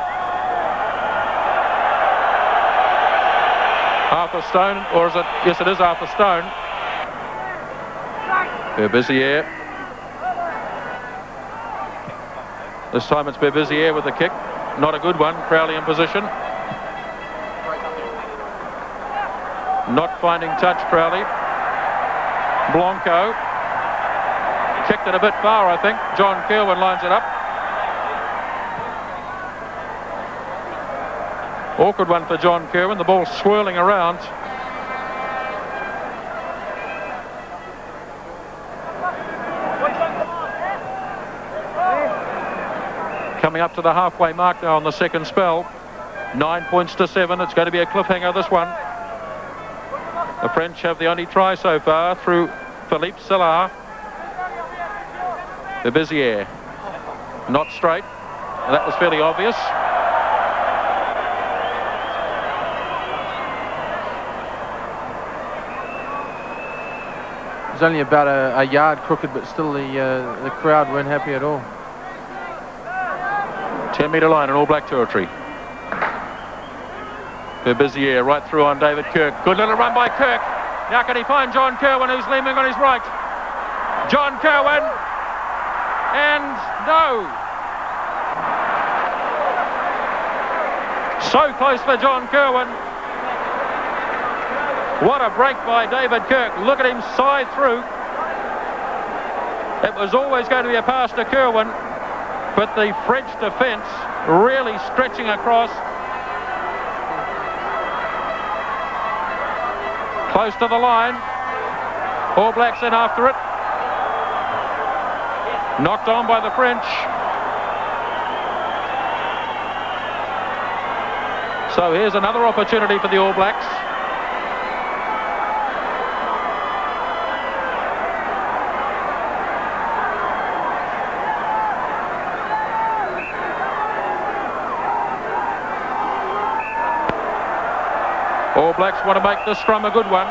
S1: Arthur Stone, or is it? Yes, it is Arthur Stone. Berbizier. This time it's Berbizier with the kick. Not a good one. Crowley in position. Not finding touch, Crowley. Blanco. Kicked it a bit far, I think. John Kerwin lines it up. Awkward one for John Kerwin. The ball swirling around. Coming up to the halfway mark now on the second spell. 9 points to 7. It's going to be a cliffhanger, this one. The French have the only try so far through Philippe Salar. Berbizier. Not straight. That was fairly obvious.
S2: It was only about a yard crooked, but still the crowd weren't happy at all.
S1: 10-metre line in All Black territory. Berbizier right through on David Kirk. Good little run by Kirk. Now can he find John Kerwin, who's leaning on his right? John Kerwin. And no. So close for John Kerwin. What a break by David Kirk. Look at him side through. It was always going to be a pass to Kerwin, but the French defence really stretching across. Close to the line. All Blacks in after it. Knocked on by the French. So here's another opportunity for the All Blacks. All Blacks want to make this scrum a good one.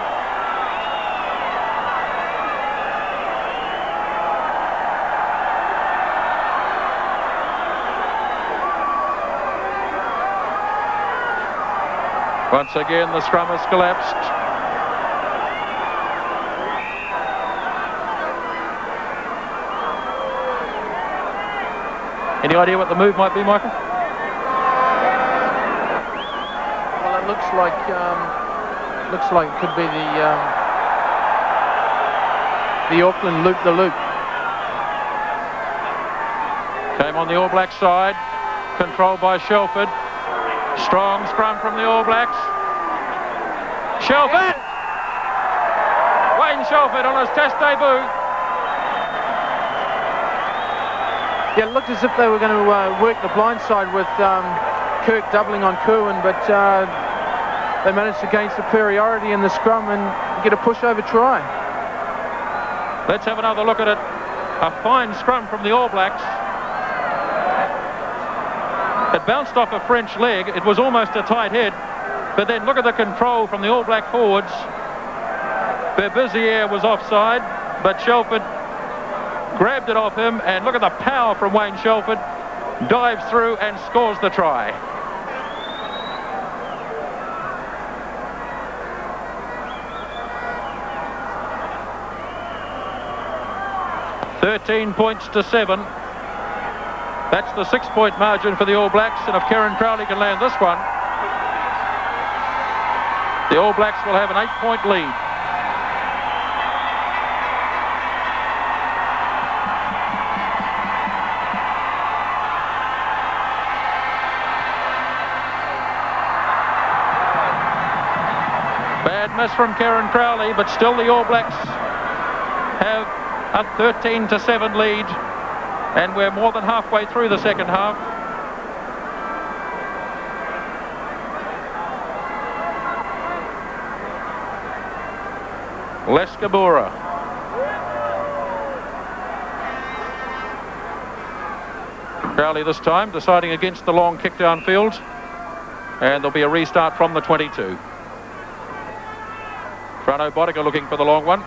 S1: Once again, the scrum has collapsed. Any idea what the move might be, Michael?
S2: Well, it looks like it could be the Auckland loop-the-loop.
S1: Came on the All Black side, controlled by Shelford. Strong scrum from the All Blacks. Shelford! Wayne Shelford on his test debut.
S2: Yeah, it looked as if they were going to work the blind side with Kirk doubling on Kerwin, but they managed to gain superiority in the scrum and get a pushover try.
S1: Let's have another look at it. A fine scrum from the All Blacks. It bounced off a French leg. It was almost a tight head. But then look at the control from the All Black forwards. Berbizier was offside, but Shelford grabbed it off him. And look at the power from Wayne Shelford. Dives through and scores the try. "13 points to 7. That's the 6-point margin for the All Blacks, and if Kieran Crowley can land this one, the All Blacks will have an 8-point lead. Bad miss from Kieran Crowley, but still the All Blacks have a 13-7 lead. And we're more than halfway through the second half. Leskabura. Crowley this time deciding against the long kick downfield. And there'll be a restart from the 22. Frano Bodega looking for the long one.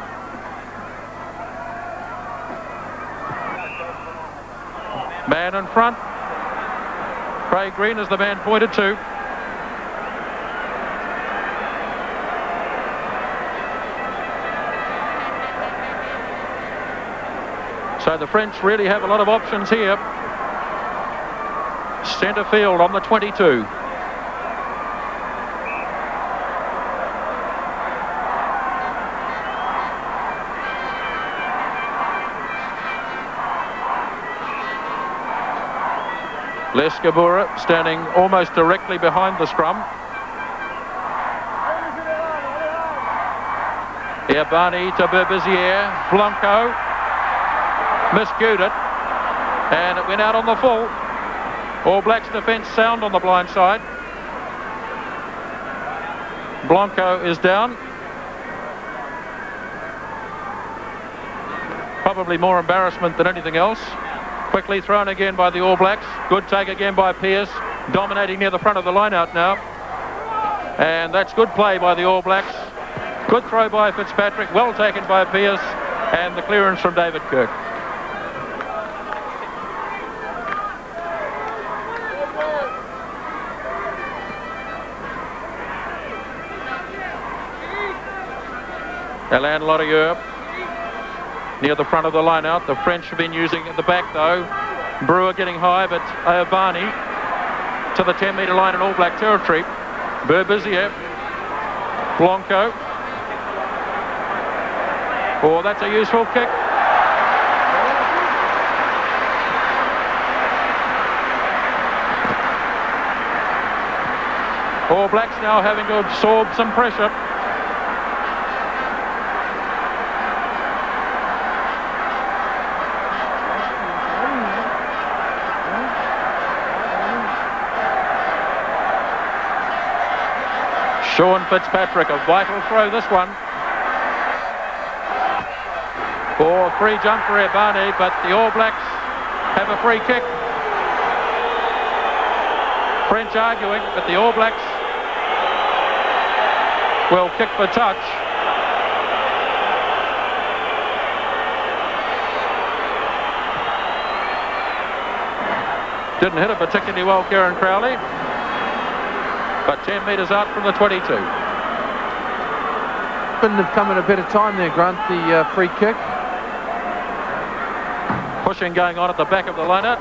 S1: Man in front. Craig Green is the man pointed to. So the French really have a lot of options here. Centre field on the 22. Lescabura standing almost directly behind the scrum. Iabani to Berbizier. Blanco miscued it, and it went out on the full. All Blacks defence sound on the blind side. Blanco is down. Probably more embarrassment than anything else. Quickly thrown again by the All Blacks. Good take again by Pearce, dominating near the front of the line out now. And that's good play by the All Blacks. Good throw by Fitzpatrick, well taken by Pearce, and the clearance from David Kirk. Alain Lorieux near the front of the line out. The French have been using at the back though. Brewer getting high, but Iabani to the 10-metre line in All Black territory. Berbizier. Blanco. Oh, that's a useful kick. All Blacks now having to absorb some pressure. Sean Fitzpatrick, a vital throw this one. Oh, free jump for Iabani, but the All Blacks have a free kick. French arguing, but the All Blacks will kick for touch. Didn't hit it particularly well, Kieran Crowley, but 10 metres out from the 22.
S2: Couldn't have come at a better time there, Grant, the free kick.
S1: Pushing going on at the back of the line-out.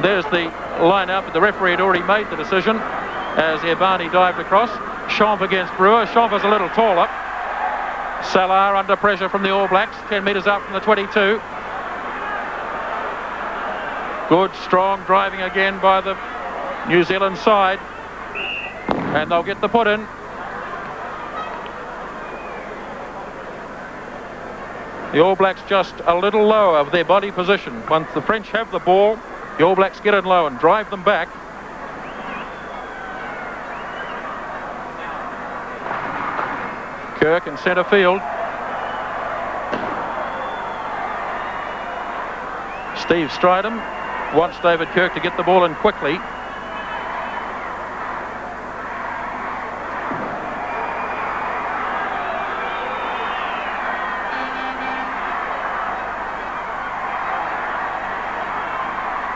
S1: There's the line-out, but the referee had already made the decision as Iabani dived across. Champ against Brewer. Champ is a little taller. Salah under pressure from the All Blacks, 10 metres out from the 22. Good, strong driving again by the New Zealand side. And they'll get the put in. The All Blacks just a little lower of their body position. Once the French have the ball, the All Blacks get in low and drive them back. Kirk in centre field. Steve Stridham wants David Kirk to get the ball in quickly.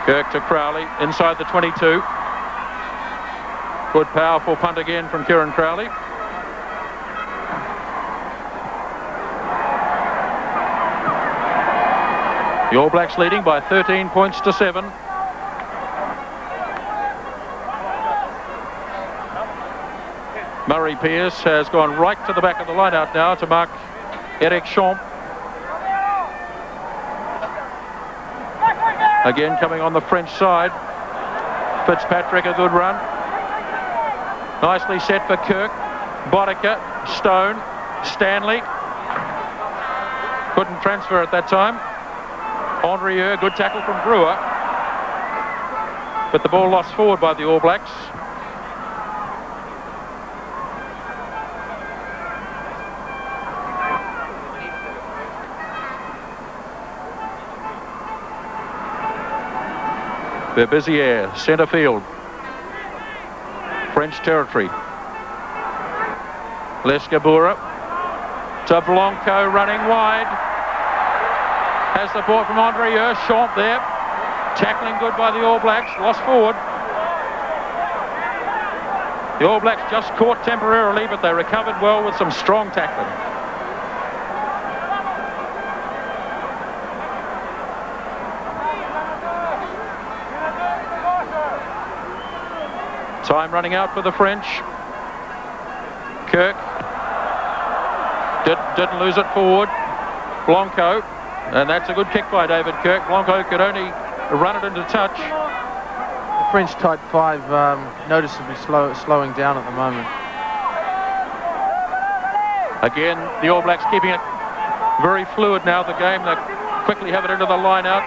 S1: Kirk to Crowley inside the 22. Good powerful punt again from Kieran Crowley. The All Blacks leading by 13 points to 7. Murray Pearce has gone right to the back of the line-out now to mark Eric Champ. Again coming on the French side. Fitzpatrick, a good run. Nicely set for Kirk. Boddicker, Stone, Stanley. Couldn't transfer at that time. Andrieux, good tackle from Brewer. But the ball lost forward by the All Blacks. Berbizier, centre field. French territory. Lescabura to Blanco running wide. Has the ball from Andrieux. Champ there. Tackling good by the All Blacks. Lost forward. The All Blacks just caught temporarily, but they recovered well with some strong tackling. Time running out for the French. Kirk didn't lose it forward. Blanco, and that's a good kick by David Kirk. Blanco could only run it into touch.
S2: The French tight five noticeably slowing down at the moment.
S1: Again, the All Blacks keeping it very fluid now, the game. They quickly have it into the line out.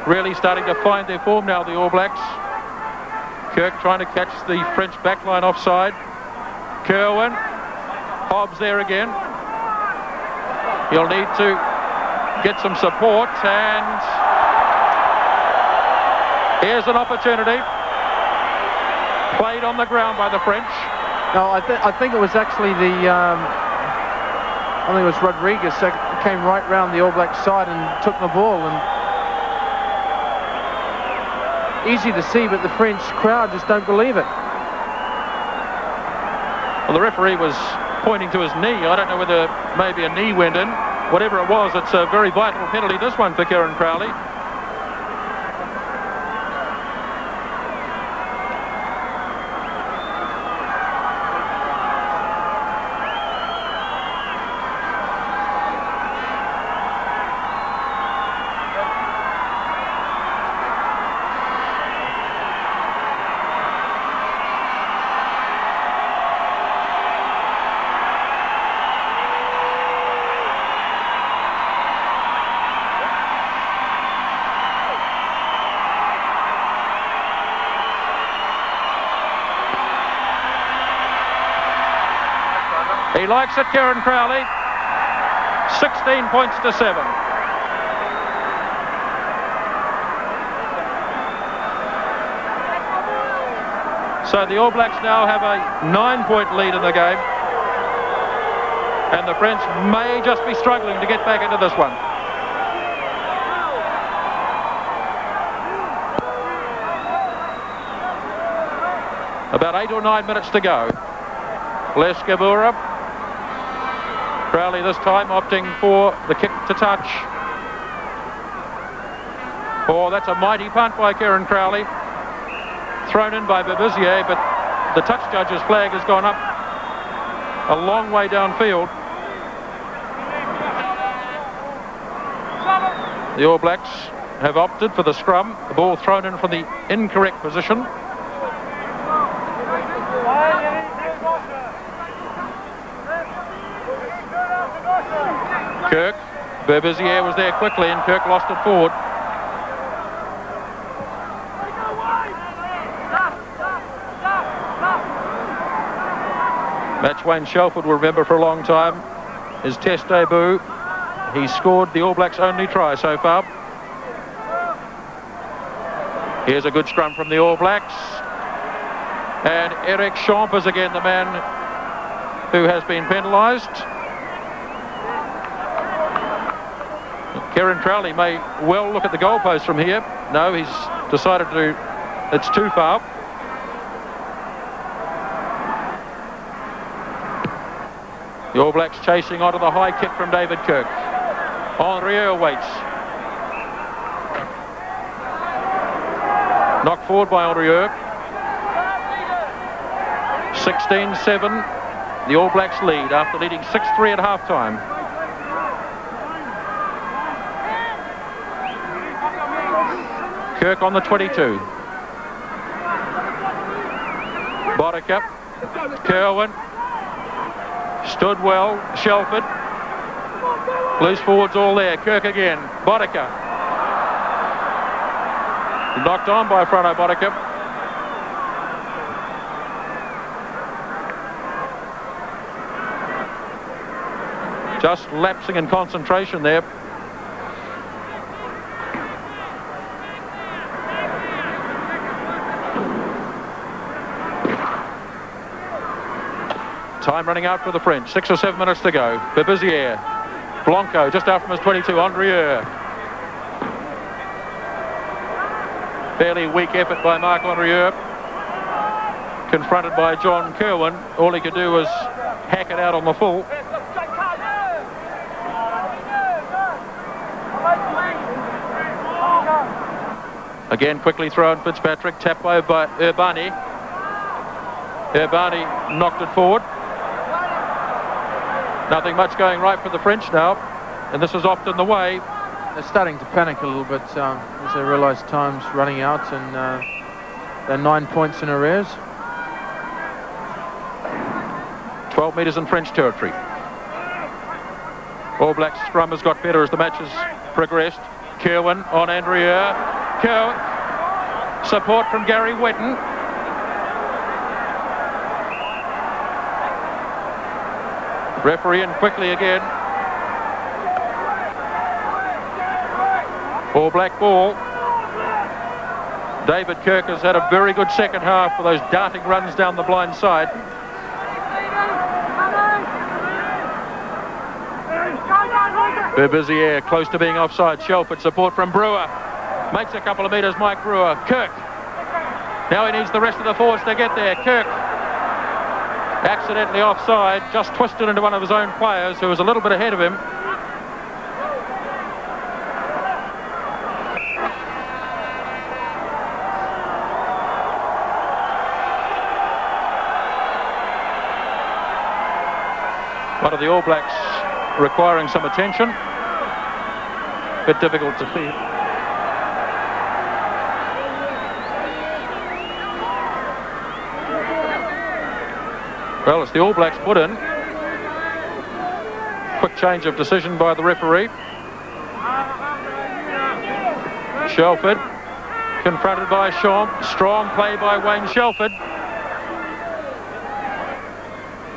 S1: Really starting to find their form now, the All Blacks. Kirk trying to catch the French backline offside. Kerwin. Hobbs there again. He'll need to get some support, and here's an opportunity. Played on the ground by the French.
S2: No, I think it was actually I think it was Rodriguez that came right round the All Black side and took the ball, and easy to see, but the French crowd just don't believe it.
S1: Well, the referee was pointing to his knee. I don't know whether maybe a knee went in. Whatever it was, it's a very vital penalty, this one, for Kieran Crowley. He likes it, Kieran Crowley. 16 points to 7. So the All Blacks now have a 9-point lead in the game. And the French may just be struggling to get back into this one. About 8 or 9 minutes to go. Les Gabura. Crowley this time opting for the kick to touch. Oh, that's a mighty punt by Kieran Crowley. Thrown in by Babizier, but the touch judge's flag has gone up a long way downfield. The All Blacks have opted for the scrum. The ball thrown in from the incorrect position. Kirk. Berbizier was there quickly, and Kirk lost it forward. Match Wayne Shelford will remember for a long time his test debut. He scored the All Blacks' only try so far. Here's a good scrum from the All Blacks. And Eric Champ is again the man who has been penalised. Kieran Crowley may well look at the goalpost from here. No, he's decided it's too far. The All Blacks chasing onto the high kick from David Kirk. Henrieux waits. Knocked forward by Henrieux. 16-7. The All Blacks lead after leading 6-3 at half-time. Kirk on the 22. Boddicker. Kerwin. Stood well. Shelford. Loose forwards all there. Kirk again. Boddicker. Knocked on by Frono Boddicker. Just lapsing in concentration there. Time running out for the French. 6 or 7 minutes to go. Berbizier. Blanco just out from his 22. Henrieux. Fairly weak effort by Marc Henrieux. confronted by John Kerwin. All he could do was hack it out on the full. Again, quickly thrown Fitzpatrick, tapped by Urbani. Urbani knocked it forward. Nothing much going right for the French now, and this is often the way.
S2: They're starting to panic a little bit as they realise time's running out, and they're 9 points in arrears.
S1: 12 metres in French territory. All Blacks scrum has got better as the match has progressed. Kerwin on Andrea. Kerwin. Support from Gary Wetton. Referee in quickly again. All Black ball. David Kirk has had a very good second half for those darting runs down the blind side. Berbizier close to being offside. Shelford support from Brewer. Makes a couple of metres, Mike Brewer. Kirk. Now he needs the rest of the force to get there. Kirk. Accidentally offside. Just twisted into one of his own players who was a little bit ahead of him. One of the All Blacks requiring some attention. Bit difficult to see. Well, it's the All Blacks put in. Quick change of decision by the referee. Shelford confronted by Champ. Strong play by Wayne Shelford.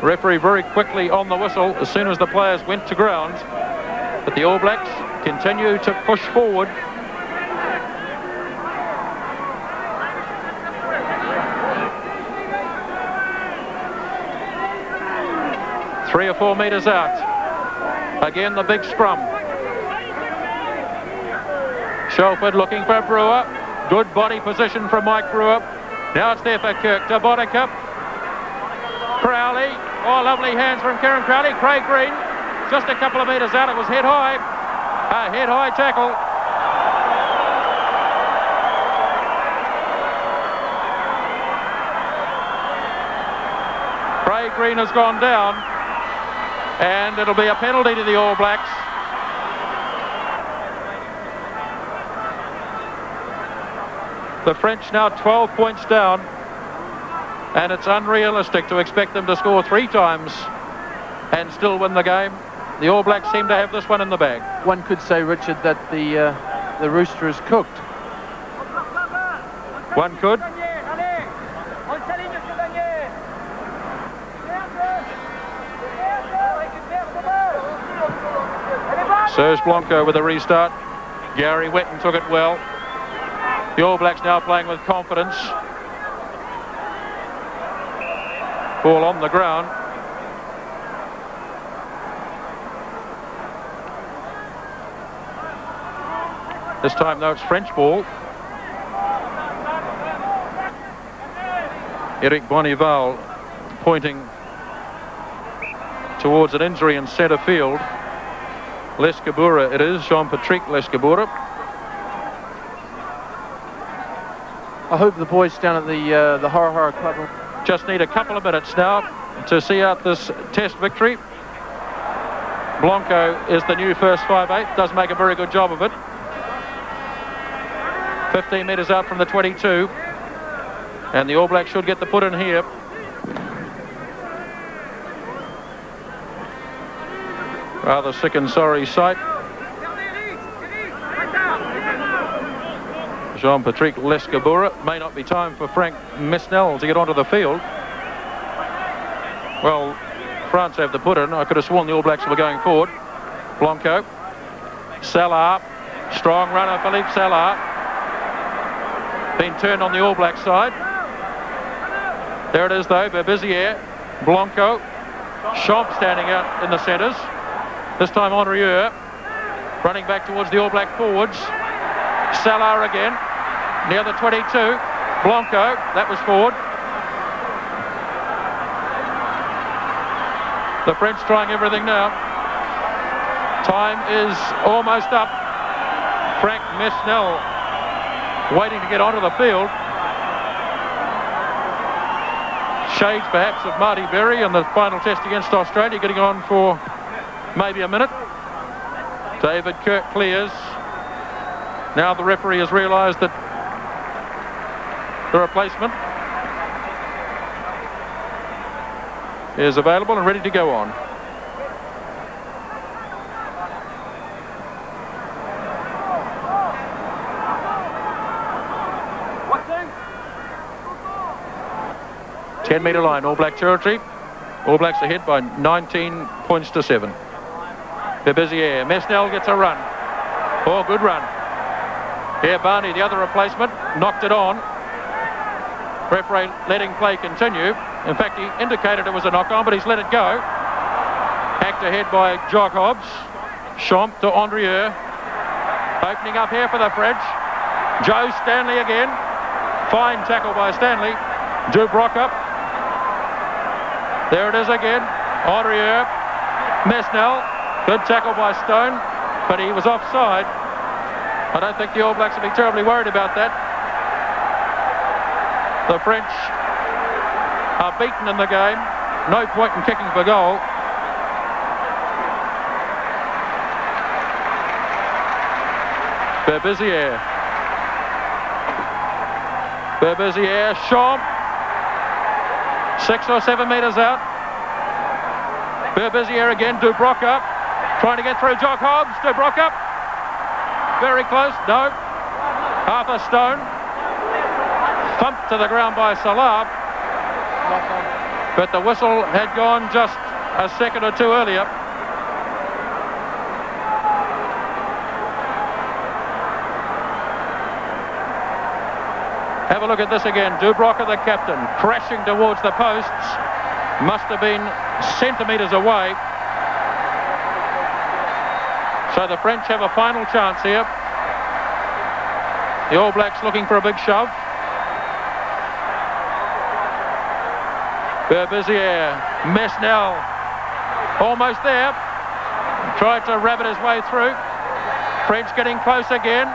S1: Referee very quickly on the whistle as soon as the players went to ground. But the All Blacks continue to push forward. Three or 4 metres out. Again, the big scrum. Shelford looking for Brewer. Good body position from Mike Brewer. Now it's there for Kirk. To Bonica. Crowley. Oh, lovely hands from Kieran Crowley. Craig Green. Just a couple of metres out. It was head high. A head high tackle. Craig Green has gone down. And it'll be a penalty to the All Blacks. The French now 12 points down. And it's unrealistic to expect them to score 3 times and still win the game. The All Blacks seem to have this one in the bag. One
S2: could say, Richard, that the rooster is cooked.
S1: One could. Serge Blanco with a restart. Gary Wetton took it well. The All Blacks now playing with confidence. Ball on the ground. This time, though, it's French ball. Eric Bonival pointing towards an injury in centre field. Lescabura it is, Jean-Patrick Lescabura.
S2: I hope the boys down at the Hara Club
S1: just need a couple of minutes now to see out this test victory. Blanco is the new first 5'8", does make a very good job of it. 15 metres out from the 22. And the All Blacks should get the put in here. Rather sick and sorry sight. Jean-Patrick Lescabura. May not be time for Frank Mesnel to get onto the field. Well, France have the put in. I could have sworn the All Blacks were going forward. Blanco. Salah. Strong runner, Philippe Salah. Been turned on the All Black side. There it is, though. Berbizier. Blanco. Champ standing out in the centres. This time Henrieux. Running back towards the All Black forwards. Salah again. Near the 22. Blanco. That was forward. The French trying everything now. Time is almost up. Frank Mesnel waiting to get onto the field. Shades perhaps of Marty Berry in the final test against Australia, getting on for maybe a minute. David Kirk clears. Now the referee has realised that the replacement is available and ready to go on.
S3: What thing?
S1: 10-metre line, All Black territory. All Blacks ahead by 19 points to 7. Bebizier. Mesnel gets a run. Oh, good run. Here, Barney, the other replacement, knocked it on. Referee letting play continue. In fact, he indicated it was a knock-on, but he's let it go. Hacked ahead by Jock Hobbs. Champ to Andrieux. Opening up here for the French. Joe Stanley again. Fine tackle by Stanley. Dubrock up. There it is again. Andrieux. Mesnel. Good tackle by Stone, but he was offside. I don't think the All Blacks will be terribly worried about that. The French are beaten in the game. No point in kicking for goal. Bebizier. Bebizier, Champ. 6 or 7 metres out. Bebizier again, Dubrock up. Trying to get through Jock Hobbs. Dubrock up. Very close. No. Half a stone. Thumped to the ground by Salab. But the whistle had gone just a second or two earlier. Have a look at this again. Dubrock, the captain, crashing towards the posts. Must have been centimetres away. So the French have a final chance here. The All Blacks looking for a big shove. Bebizier, Mesnel, almost there. Tried to rabbit his way through. French getting close again.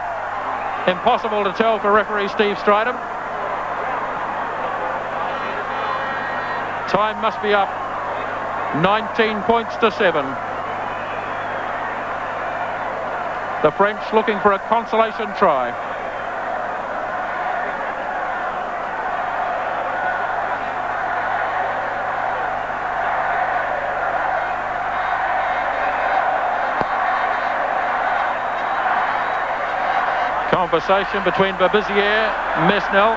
S1: Impossible to tell for referee Steve Stridham. Time must be up. 19 points to 7. The French looking for a consolation try. Conversation between Bebizier, Mesnel.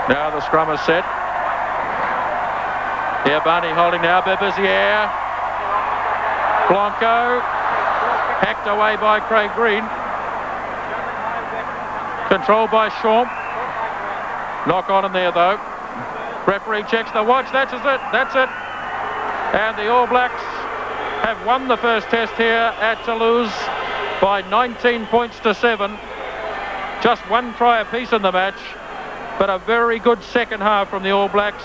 S1: Now the scrum is set. Here Barney holding now, Bebizier. Blanco. Hacked away by Craig Green. Controlled by Champ. Knock on in there though. Referee checks the watch. That's it. That's it. And the All Blacks have won the first test here at Toulouse by 19 points to 7. Just one try apiece in the match, but a very good second half from the All Blacks.